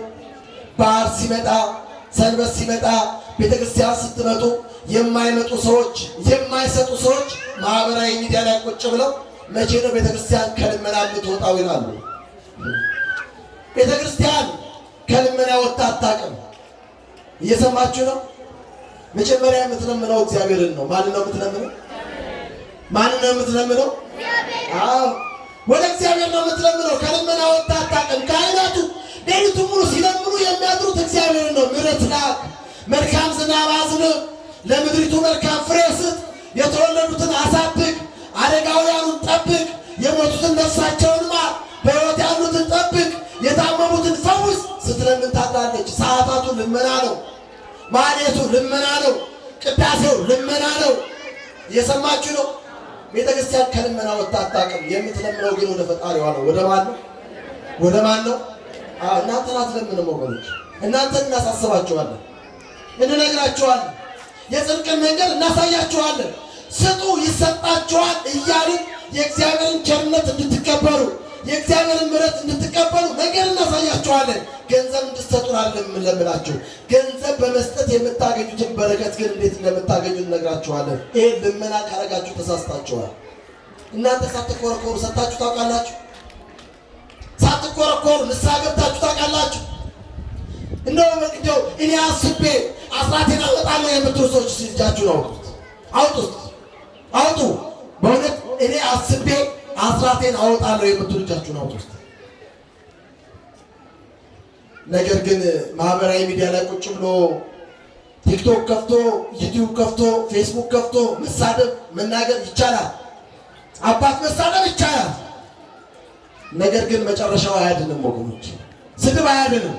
በዓል ሲመጣ፣ ሰንበት ሲመጣ፣ ቤተክርስቲያን ስትመጡ የማይመጡ ሰዎች፣ የማይሰጡ ሰዎች ማህበራዊ ሚዲያ ላይ ቁጭ ብለው መቼ ነው ቤተክርስቲያን ከልመና የምትወጣው ይላሉ። ቤተክርስቲያን ከልመና ወጣ አታውቅም። እየሰማችሁ ነው? መጀመሪያ የምትለምነው እግዚአብሔርን ነው። ማንን ነው የምትለምነው? ማንን ነው የምትለምነው? አዎ ወደ እግዚአብሔር ነው የምትለምነው። ከልመና ወጣ አታውቅም። ካህናቱ ሌሊቱን ሙሉ ሲለምኑ የሚያድሩት እግዚአብሔርን ነው። ምሕረት ላክ፣ መልካም ዝናብ አዝንብ፣ ለምድሪቱ መልካም ፍሬ ስጥ፣ የተወለዱትን አሳድግ፣ አደጋውያኑን ጠብቅ፣ የሞቱትን ነፍሳቸውን ማር፣ በሕይወት ያሉትን ጠብቅ፣ የታመሙትን ፈውስ ስትለምን ታድራለች። ሰዓታቱ ልመና ነው። ማህሌቱ ልመና ነው። ቅዳሴው ልመና ነው። እየሰማችሁ ነው? ቤተ ክርስቲያን ከልመና ወጣ አታውቅም። የምትለምነው ግን ወደ ፈጣሪዋ ነው። ወደ ማን ነው? ወደ ማን ነው? እናንተን አትለምንም ወገኖች። እናንተን እናሳስባችኋለን፣ እንነግራችኋለን፣ የጽድቅን መንገድ እናሳያችኋለን። ስጡ ይሰጣችኋል እያልን የእግዚአብሔርን ቸርነት እንድትቀበሉ፣ የእግዚአብሔርን ምሕረት እንድትቀበሉ መንገድ እናሳያችኋለን። ገንዘብ እንድትሰጡን አይደለም የምንለምናችሁ። ገንዘብ በመስጠት የምታገኙትን በረከት ግን እንዴት እንደምታገኙ እነግራችኋለን። ይሄ ልመና ካረጋችሁ ተሳስታችኋል። እናንተ ሳትኮረኮሩ ሰጥታችሁ ታውቃላችሁ? ሳትኮረኮሩ ንስሐ ገብታችሁ ታውቃላችሁ? እንደው እኔ አስቤ አስራቴን አወጣለሁ የምትሉ ሰዎች እጃችሁን አውጡት፣ አውጡት፣ አውጡ። በእውነት እኔ አስቤ አስራቴን አወጣለሁ የምትሉ እጃችሁን አውጡት። ነገር ግን ማህበራዊ ሚዲያ ላይ ቁጭ ብሎ ቲክቶክ ከፍቶ፣ ዩቲዩብ ከፍቶ፣ ፌስቡክ ከፍቶ መሳደብ መናገር ይቻላል። አባት መሳደብ ይቻላል። ነገር ግን መጨረሻው አያድንም ወገኖች። ስድብ አያድንም።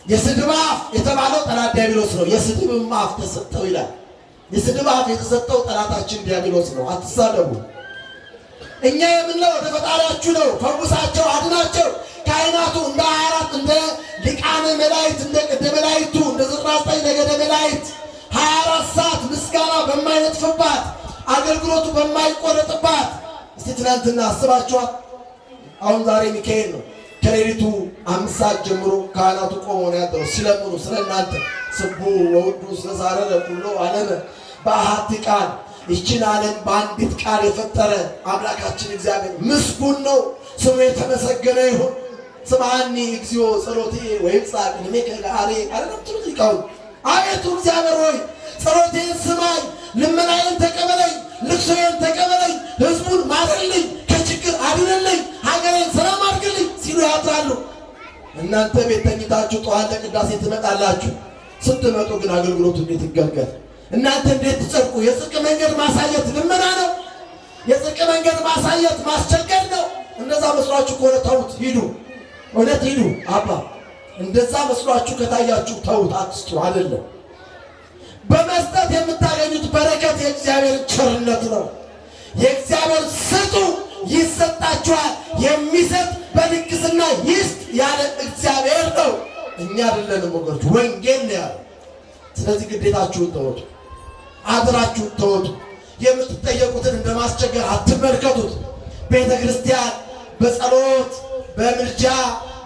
የስድብ አፍ የተባለው ጠላት ዲያብሎስ ነው። የስድብም አፍ ተሰጠው ይላል። የስድብ አፍ የተሰጠው ጠላታችን ዲያብሎስ ነው። አትሳደቡ። እኛ የምንለው ወደ ፈጣሪያችሁ ነው። ፈውሳቸው፣ አድናቸው። ካህናቱ እንደ 24 እንደ ሊቃነ መላእክት እንደ ቅድመ መላእክቱ እንደ 19 ነገደ መላእክት 24 ሰዓት ምስጋና በማይነጥፍባት አገልግሎቱ በማይቆረጥባት። እስቲ ትናንትና አስባችኋል? አሁን ዛሬ ሚካኤል ነው። ከሌሊቱ 5 ሰዓት ጀምሮ ካህናቱ ቆመው ነው ያደረው ሲለምኑ ስለ እናንተ ስቡ ወውዱ ስለዛረረ ሁሉ ዓለም በአሐቲ ቃል ይችን ዓለም በአንዲት ቃል የፈጠረ አምላካችን እግዚአብሔር ምስጉን ነው። ስሙ የተመሰገነ ይሁን። ስምዐኒ እግዚኦ ጸሎቴ ወይብጻሕ ቅድሜከ ገአሬ አለምትሉ ሊቃውንት። አቤቱ እግዚአብሔር ሆይ ጸሎቴን ስማኝ፣ ልመናዬን ተቀበለኝ፣ ልቅሶዬን ተቀበለኝ፣ ሕዝቡን ማርልኝ፣ ከችግር አድነልኝ፣ ሀገሬን ሰላም አድርግልኝ ሲሉ ያድራሉ። እናንተ ቤት ተኝታችሁ ጠዋት ለቅዳሴ ትመጣላችሁ። ስትመጡ ግን አገልግሎቱ እንዴት ይገልገል? እናንተ እንዴት ትጸድቁ? የጽድቅ መንገድ ማሳየት ልመና ነው። የጽድቅ መንገድ ማሳየት ማስቸገር ነው። እንደዛ መስሏችሁ ከሆነ ተውት፣ ሂዱ። እውነት ሂዱ። አባ እንደዛ መስሏችሁ ከታያችሁ ተውት፣ አትስጡ። አይደለም በመስጠት የምታገኙት በረከት የእግዚአብሔር ቸርነት ነው። የእግዚአብሔር ስጡ ይሰጣችኋል። የሚሰጥ በልግስና ይስጥ ያለ እግዚአብሔር ነው፣ እኛ አይደለንም ወገኖች። ወንጌል ነው ያለው። ስለዚህ ግዴታችሁን ተወጡ፣ አድራችሁን ተወጡ። የምትጠየቁትን እንደማስቸገር አትመልከቱት። ቤተ ክርስቲያን በጸሎት በምልጃ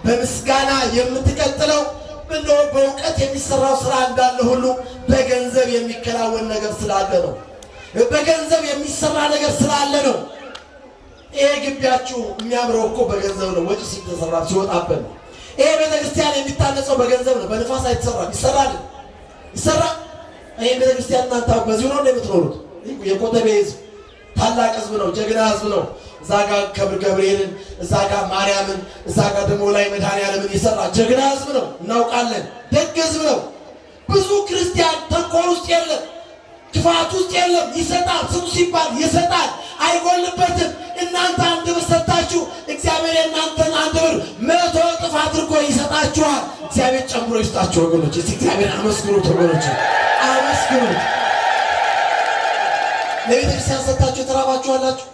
በምስጋና የምትቀጥለው እንደው በእውቀት የሚሰራው ስራ እንዳለ ሁሉ በገንዘብ የሚከናወን ነገር ስላለ ነው። በገንዘብ የሚሰራ ነገር ስላለ ነው። ይሄ ግቢያችሁ የሚያምረው እኮ በገንዘብ ነው። ወጪ ሲተሰራ ሲወጣበት ነው። ይሄ ቤተክርስቲያን የሚታነጸው በገንዘብ ነው። በንፋስ አይተሰራም። ይሰራል፣ ይሰራ። ይሄ ቤተክርስቲያን እናንተ በዚሁ ነው የምትኖሩት። የኮተቤ ህዝብ ታላቅ ህዝብ ነው፣ ጀግና ህዝብ ነው። እዛ ጋር ከብር ገብርኤልን፣ እዛ ጋር ማርያምን፣ እዛ ጋር ደግሞ ላይ መድኃኔዓለምን የሰራ ጀግና ህዝብ ነው። እናውቃለን። ደግ ህዝብ ነው። ብዙ ክርስቲያን ተንኮል ውስጥ የለም፣ ክፋት ውስጥ የለም። ይሰጣል። ስጡ ሲባል ይሰጣል፣ አይጎልበትም። እናንተ አንድ ብር ሰጣችሁ፣ እግዚአብሔር የእናንተን አንድ ብር 100 እጥፍ አድርጎ ይሰጣችኋል። እግዚአብሔር ጨምሮ ይስጣችሁ ወገኖች። እስቲ እግዚአብሔር አመስግኑት ወገኖች፣ አመስግኑት። ለቤተክርስቲያን ሰጣችሁ የተራባችሁ አላችሁ፣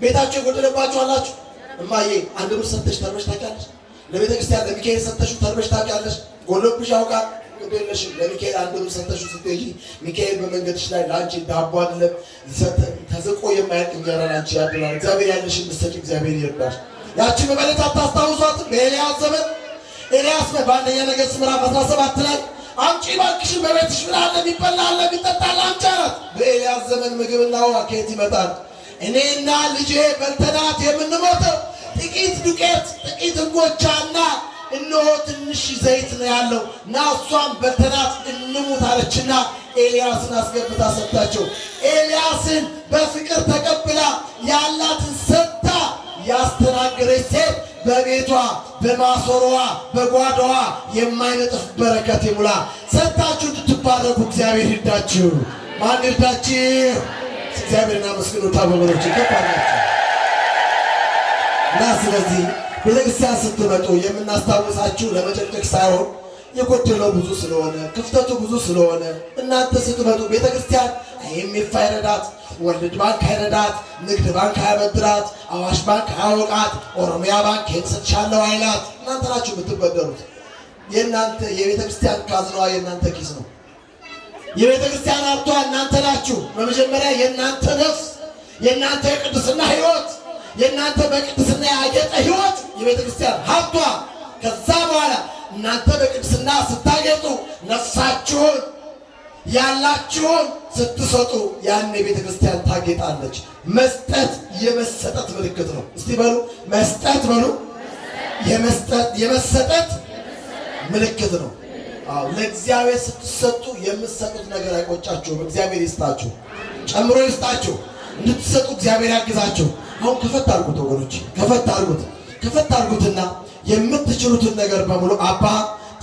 ቤታችሁ የጎደለባችሁ አላችሁ። እማዬ አንድ ብር ሰጥተሽ ተርበሽ ታውቂያለሽ? ለቤተክርስቲያን ለሚካኤል ሰጥተሽ ተርበሽ ታውቂያለሽ? ጎሎብሽ ያውቃል። ግዴለሽም ለሚካኤል አንድ ብር ሰጥተሽው ስትሄጂ ሚካኤል በመንገድሽ ላይ ለአንቺ ዳቦ አይደለም ተዝቆ የማያልቅ እንጀራ ለአንቺ ያድላል። እግዚአብሔር ያለሽን ብትሰጪ እግዚአብሔር ይርዳሽ። ያቺን መበለት አታስታውሷትም? በኤልያስ ዘመን ኤልያስ በአንደኛ ነገሥት ምዕራፍ 17 ላይ አምጪ እባክሽን በቤትሽ ምን አለ የሚበላ አለ የሚጠጣ አለ አምጪ አላት። በኤልያስ ዘመን ምግብና ውሃ ከየት ይመጣል? እኔና ልጄ በልተናት የምንሞተው ጥቂት ዱቄት ጥቂት እንጎቻና እነሆ ትንሽ ዘይት ነው ያለው እና እሷም በልተናት እንሙት አለችና ኤልያስን አስገብታ ሰጣቸው። ኤልያስን በፍቅር ተቀብላ ያላትን ሰጥታ ያስተናገረች ሴት በቤቷ በማሰሮዋ በጓዳዋ የማይነጥፍ በረከት ይሙላ። ሰጣችሁ እንድትባረኩ እግዚአብሔር ይርዳችሁ። ማን ይርዳችሁ? እግዚአብሔርን አመስግኑ። ታበበሮች ይገባናችሁ እና ስለዚህ ቤተክርስቲያን ስትመጡ የምናስታውሳችሁ ለመጨቅጨቅ ሳይሆን የጎደለው ብዙ ስለሆነ ክፍተቱ ብዙ ስለሆነ እናንተ ስትመጡ ቤተክርስቲያን IMF አይረዳት፣ ወርልድ ባንክ አይረዳት፣ ንግድ ባንክ አያበድራት፣ አዋሽ ባንክ አያወቃት፣ ኦሮሚያ ባንክ ሰጥቻለሁ አይላት። እናንተ ናችሁ የምትበደሩት። የእናንተ የቤተክርስቲያን ካዝናዋ የእናንተ ኪስ ነው። የቤተክርስቲያን ሀብቷ እናንተ ናችሁ። በመጀመሪያ የእናንተ ነፍስ፣ የእናንተ የቅድስና ህይወት፣ የእናንተ በቅድስና ያጌጠ ህይወት የቤተክርስቲያን ሀብቷ። ከዛ በኋላ እናንተ በቅድስና ስታጌጡ ነፍሳችሁን ያላችሁን ስትሰጡ ያን ቤተክርስቲያን ታጌጣለች። መስጠት የመሰጠት ምልክት ነው። እስቲ በሉ መስጠት በሉ። የመሰጠት ምልክት ነው። አዎ ለእግዚአብሔር ስትሰጡ የምትሰጡት ነገር አይቆጫችሁም። እግዚአብሔር ይስጣችሁ፣ ጨምሮ ይስጣችሁ። እንድትሰጡ እግዚአብሔር ያግዛችሁ። አሁን ከፈት አድርጉት ወገኖች፣ ከፈት አድርጉትና የምትችሉትን ነገር በሙሉ አባ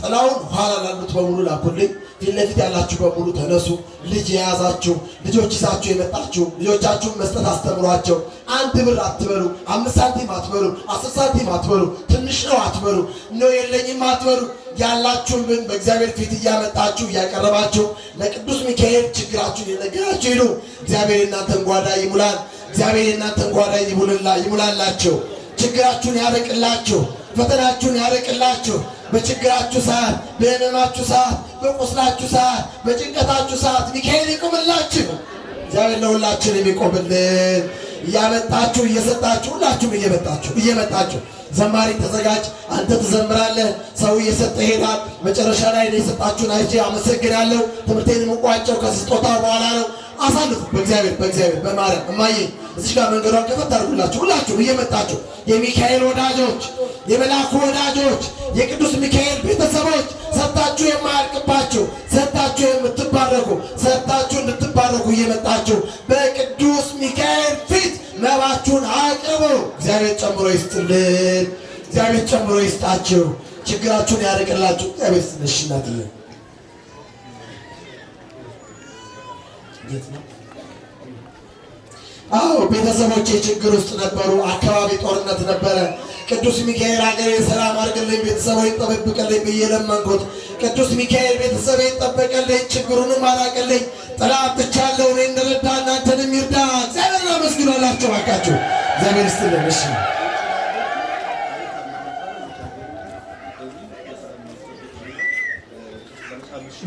ጥላውን ኋላ ላሉት በሙሉ ላኩልኝ። ፊት ለፊት ያላችሁ በሙሉ ተነሱ። ልጅ የያዛችሁ ልጆች ይዛችሁ የመጣችሁ ልጆቻችሁን መስጠት አስተምሯቸው። 1 ብር አትበሉ፣ 5 ሳንቲም አትበሉ፣ 10 ሳንቲም አትበሉ፣ ትንሽ ነው አትበሉ፣ ነው የለኝም አትበሉ። ያላችሁን ግን በእግዚአብሔር ፊት እያመጣችሁ እያቀረባችሁ ለቅዱስ ሚካኤል ችግራችሁን የነገራችሁ ሂዱ። እግዚአብሔር እናንተን ጓዳ ይሙላል። እግዚአብሔር እናንተን ጓዳ ይሙላላችሁ። ችግራችሁን ያርቅላችሁ፣ ፈተናችሁን ያርቅላችሁ። በችግራችሁ ሰዓት፣ በህመማችሁ ሰዓት፣ በቁስላችሁ ሰዓት፣ በጭንቀታችሁ ሰዓት ሚካኤል ይቆምላችሁ። እግዚአብሔር ለሁላችንም ይቆምልን። እያመጣችሁ እየሰጣችሁ ሁላችሁም እየመጣችሁ ዘማሪ ተዘጋጅ፣ አንተ ትዘምራለህ፣ ሰው እየሰጠ ይሄዳል። መጨረሻ ላይ የሰጣችሁን አይቼ አመሰግናለሁ። ትምህርቴን የምቋጨው ከስጦታው በኋላ ነው። አሳልፉ በእግዚአብሔር በማርያም እማዬ እዚህ ጋር መንገዷን ከፈት አድርጉላችሁ። ሁላችሁም እየመጣችሁ የሚካኤል ወዳጆች፣ የመልአኩ ወዳጆች፣ የቅዱስ ሚካኤል ቤተሰቦች ሰጣችሁ የማያልቅባችሁ ሰጣችሁ የምትባረኩ ሰጣችሁ እንድትባረኩ እየመጣችሁ በቅዱስ ሚካኤል ፊት መባችሁን አቅርቡ። እግዚአብሔር ጨምሮ ይስጥልን። እግዚአብሔር ጨምሮ ይስጣችሁ። ችግራችሁን ያርቅላችሁ። እግዚአብሔር ስለሽናት አዎ ቤተሰቦቼ ችግር ውስጥ ነበሩ። አካባቢ ጦርነት ነበረ። ቅዱስ ሚካኤል ሀገሬ ሰላም አድርግልኝ፣ ቤተሰቦቼን ጠብቅልኝ ብዬ ለመንኩት። ቅዱስ ሚካኤል ቤተሰቤን ጠበቀልኝ፣ ችግሩንም አራቅልኝ። ጥላ አጥቻለሁ። እኔ እንደረዳ እናንተንም ይርዳ። እግዚአብሔርን አመስግኑላችሁ እባካችሁ። እግዚአብሔር ይስጥልን። እሺ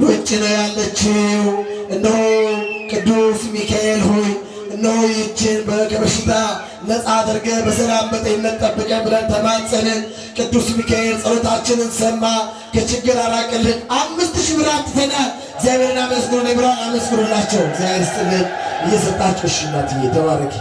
ውጭ ነው ያለችው። እነሆ ቅዱስ ሚካኤል ሆይ እነሆ ይህችን ከበሽታ ነፃ አድርገህ በሰላም በጤንነት ጠብቀህ ብለን ተማጸንን። ቅዱስ ሚካኤል ጸሎታችንን ሰማ፣ ከችግር አራቅልን። 5000 ብር አምጥተናል። እግዚአብሔርን አመስግኑ ብለዋል። አመስግኑላቸው። እግዚአብሔር ይስጥልን። እየሰጣችሁ እሺ እናትዬ ተባረኪ።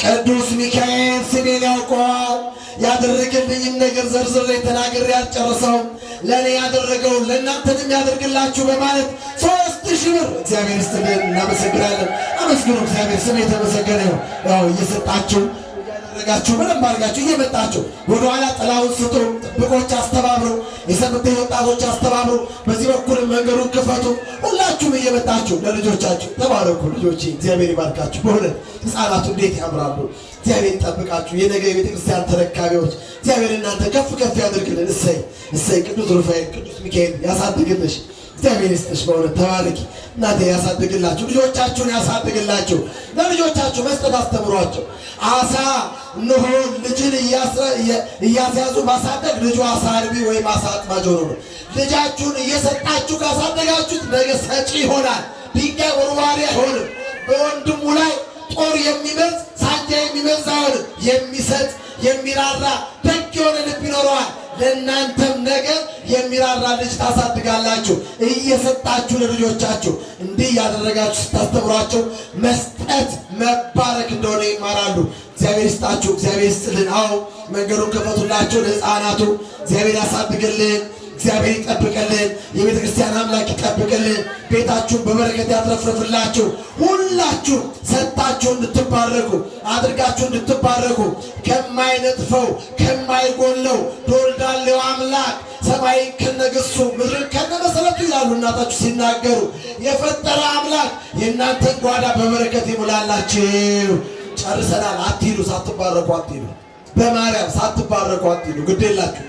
ቅዱስ ሚካኤል ስሜን ያውቀዋል። ያደረገልኝም ነገር ዘርዝሬ ተናግሬ ያልጨርሰውም። ለእኔ ያደረገው ለእናንተንም ያደርግላችሁ በማለት 3000 ብር እግዚአብሔር ይስጥልን። እናመሰግናለን። አመስግኑ። እግዚአብሔር ስም የተመሰገነ ነው። ያው እየሰጣችሁ ያደረጋችሁ ምንም አድርጋችሁ እየመጣችሁ ወደኋላ ጥላውን ስጡ። ጥብቆች አስተባብሩ። የሰንበት ወጣቶች አስተባብሩ። በዚህ በኩል መንገዱን ክፈቱ። ሁላችሁም እየመጣችሁ ለልጆቻችሁ ተባረኩ። ልጆቼ እግዚአብሔር ይባርካችሁ። በእውነት ሕፃናቱ እንዴት ያምራሉ። እግዚአብሔር ይጠብቃችሁ። የነገ የቤተክርስቲያን ተረካቢዎች እግዚአብሔር እናንተ ከፍ ከፍ ያድርግልን። እሰይ ቅዱስ ሩፋኤል ቅዱስ ሚካኤል ያሳድግልሽ። እግዚአብሔር ይስጥሽ። በእውነት ተባረኪ እናቴ። ያሳድግላችሁ፣ ልጆቻችሁን ያሳድግላችሁ። ለልጆቻችሁ መስጠት አስተምሯቸው። አሳ እነሆ ልጅን እያስያዙ ማሳደግ ልጁ አሳ አርቢ ወይም አሳ አጥማጅ ሆኖ ነው። ልጃችሁን እየሰጣችሁ ካሳደጋችሁት ነገ ሰጪ ይሆናል። ድንጋይ ወርዋሪ አይሆንም። በወንድሙ ላይ ጦር የሚመዝ ሳንጃ የሚመዝ አይሆንም። የሚሰጥ የሚራራ ደግ የሆነ ልብ ይኖረዋል። ለእናንተም ነገር የሚራራ ልጅ ታሳድጋላችሁ። እየሰጣችሁ ለልጆቻችሁ እንዲህ ያደረጋችሁ ስታስተምሯቸው መስጠት መባረክ እንደሆነ ይማራሉ። እግዚአብሔር ይስጣችሁ፣ እግዚአብሔር ይስጥልን። አዎ መንገዱን ክፈቱላቸው ለሕፃናቱ። እግዚአብሔር ያሳድግልን፣ እግዚአብሔር ይጠብቅልን፣ የቤተ ክርስቲያን አምላክ ይጠብቅልን። ቤታችሁን በበረከት ያትረፍርፍላችሁ። ሁላችሁ ሰጣችሁ እንድትባረኩ አድርጋችሁ እንድትባረኩ ከማይነጥፈው ከማይጎለው ዶልዳሌው አምላክ ሰማይ ከነግሱ ምድር ከነመሰረቱ ይላሉ እናታችሁ ሲናገሩ የፈጠረ አምላክ የእናንተን ጓዳ በበረከት ይሙላላችሁ። ጨርሰናል። አትሂዱ፣ ሳትባረኩ አትሂዱ። በማርያም ሳትባረኩ አትሂዱ። ግዴላችሁ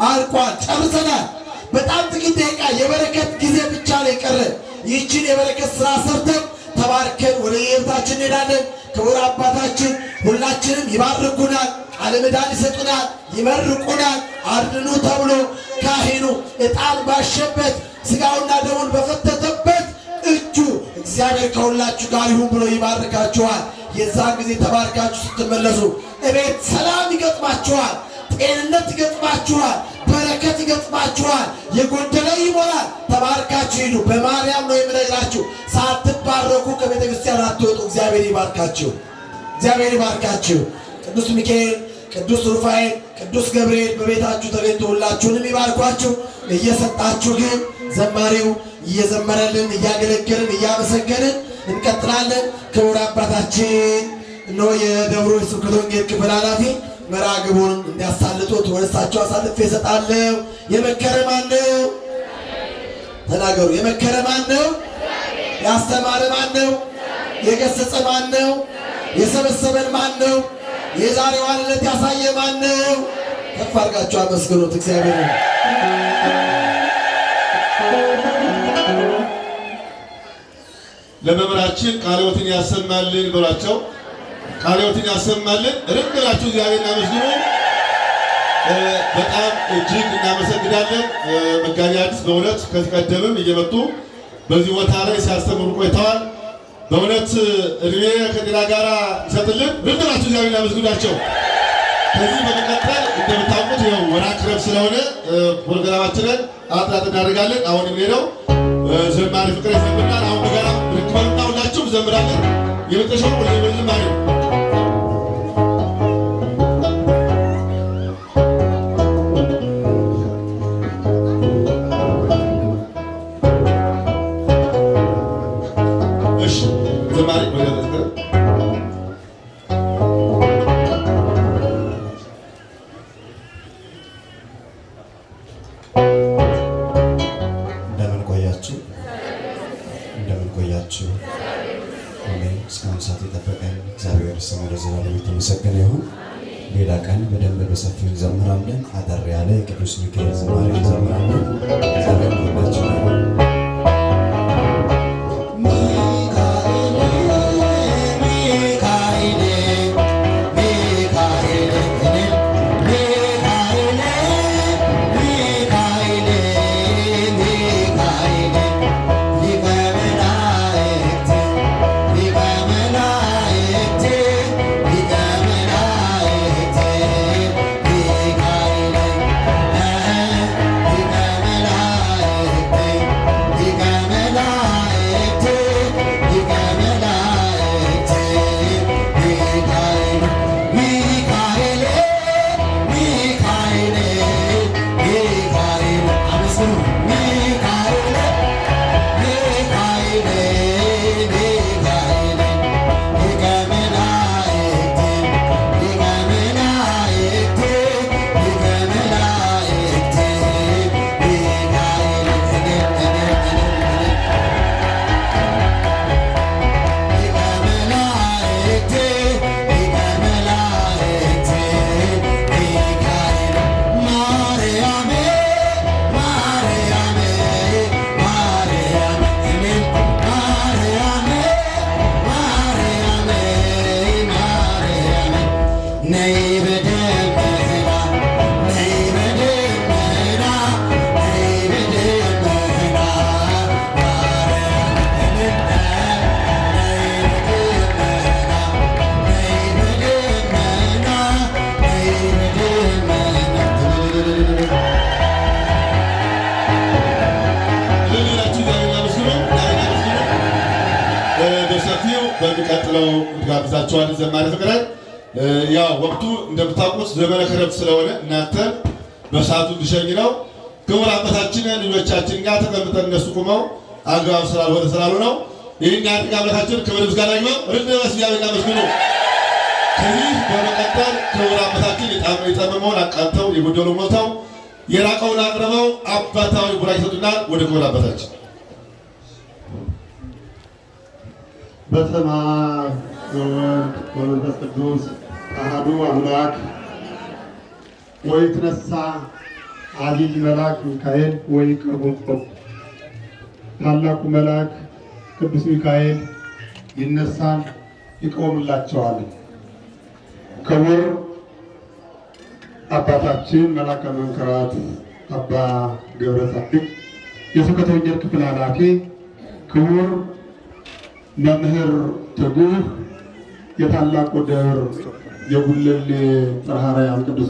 አልቋል፣ ጨርሰናል። በጣም ጥቂት ደቂቃ የበረከት ጊዜ ብቻ ነው የቀረ። ይህችን የበረከት ስራ ሰርተን ተባርከን ወደ የቤታችን እንሄዳለን። ክቡር አባታችን ሁላችንም ይባርኩናል፣ ቃለ ምዕዳን ይሰጡናል፣ ይመርቁናል። አድኑ ተብሎ ካህኑ ዕጣን ባሸበት ስጋውና ደሙን በፈተተበት እጁ እግዚአብሔር ከሁላችሁ ጋር ይሁን ብሎ ይባርካችኋል። የዛን ጊዜ ተባርካችሁ ስትመለሱ እቤት ሰላም ይገጥማችኋል፣ ጤንነት ይገጥማችኋል፣ በረከት ይገጥማችኋል፣ የጎደለ ይሞላል። ተባርካችሁ ሂዱ። በማርያም ነው የምነግራችሁ። ሳትባረኩ ከቤተ ክርስቲያን አትወጡ። እግዚአብሔር ይባርካችሁ፣ እግዚአብሔር ይባርካችሁ። ቅዱስ ሚካኤል፣ ቅዱስ ሩፋኤል፣ ቅዱስ ገብርኤል በቤታችሁ ተገኝቶ ሁላችሁንም ይባርኳችሁ። እየሰጣችሁ ግን ዘማሪው እየዘመረልን እያገለገልን እያመሰገንን እንቀጥላለን። ክቡር አባታችን እነሆ የደብሮ የስብከተ ወንጌል ክፍል ኃላፊ መርሐ ግብሩን እንዲያሳልጡት ወደ እሳቸው አሳልፌ እሰጣለሁ። የመከረ ማን ነው? ተናገሩ። የመከረ ማን ነው? ያስተማረ ማን ነው? የገሰጸ ማን ነው? የሰበሰበን ማን ነው? የዛሬዋን ዕለት ያሳየ ማን ነው? ከፍ አድርጋችሁ አመስግኑት እግዚአብሔር። ለመምህራችን ቃለ ሕይወትን ያሰማልን በሏቸው። ቃለ ሕይወትን ያሰማልን። ርግላችሁ እግዚአብሔር እናመስግኑ። በጣም እጅግ እናመሰግናለን። መጋቢ ሐዲስ በእውነት ከዚህ ቀደምም እየመጡ በዚህ ቦታ ላይ ሲያስተምሩ ቆይተዋል። በእውነት እድሜ ከጤና ጋር ይሰጥልን። ርግላችሁ እግዚአብሔር እናመስግናቸው። ከዚህ በመቀጠል እንደምታውቁት ይኸው ወርኃ ክረምት ስለሆነ ፕሮግራማችንን አጥራት እናደርጋለን። አሁን የሚሄደው ዘማሪ ፍቅሬ ይዘምራል። አሁን በጋራ ርክበሉና ሁላችሁም ዘምራለን። የመጨረሻው ወደ ዝማሬ እስካሁን ሰዓት የጠበቀን እግዚአብሔር ስሙ ለዘላለም የተመሰገነ ይሁን። ሌላ ቀን በደንብ በሰፊው እንዘምራለን። አጠር ያለ የቅዱስ ሚካኤል ዝማሬ እንዘምራለን። እግዚአብሔር ሁላችን ይሁን። Bye. በሚቀጥለው ጋብዛቸዋለን። ዘማሪ ፍቅረ ያው ወቅቱ እንደምታውቁት ዘመነ ክረምት ስለሆነ እናንተ በሰዓቱ እንዲሸኝ ነው። ክቡር አባታችን ልጆቻችን ጋር ተቀምጠን እነሱ ቁመው አግባብ ስላልሆነ ነው። ይህን ያድርግ አምላካችን ክብር ምስጋና ይግባው። ርድበስ እያበቃ መስግኑ። ከዚህ በመቀጠል ክቡር አባታችን የጠመመውን አቃንተው የጎደሉ ሞልተው የራቀውን አቅርበው አባታዊ ቡራክ ይሰጡናል። ወደ ክቡር አባታችን በስመ አብ ወወልድ ወመንፈስ ቅዱስ አሐዱ አምላክ ወይትነሣ ዐቢይ መልአክ ሚካኤል ወይቀርብ ታላቁ መልአክ ቅዱስ ሚካኤል ይነሳል፣ ይቆምላቸዋል። ክቡር አባታችን መልአከ መንክራት አባ ገብረ ጻድቅ የስብከተ ወንጌል ክፍል ኃላፊ፣ ክቡር መምህር ትጉህ የታላቁ ደብር የጉለሌ ጽርሐ አርያም ቅዱስ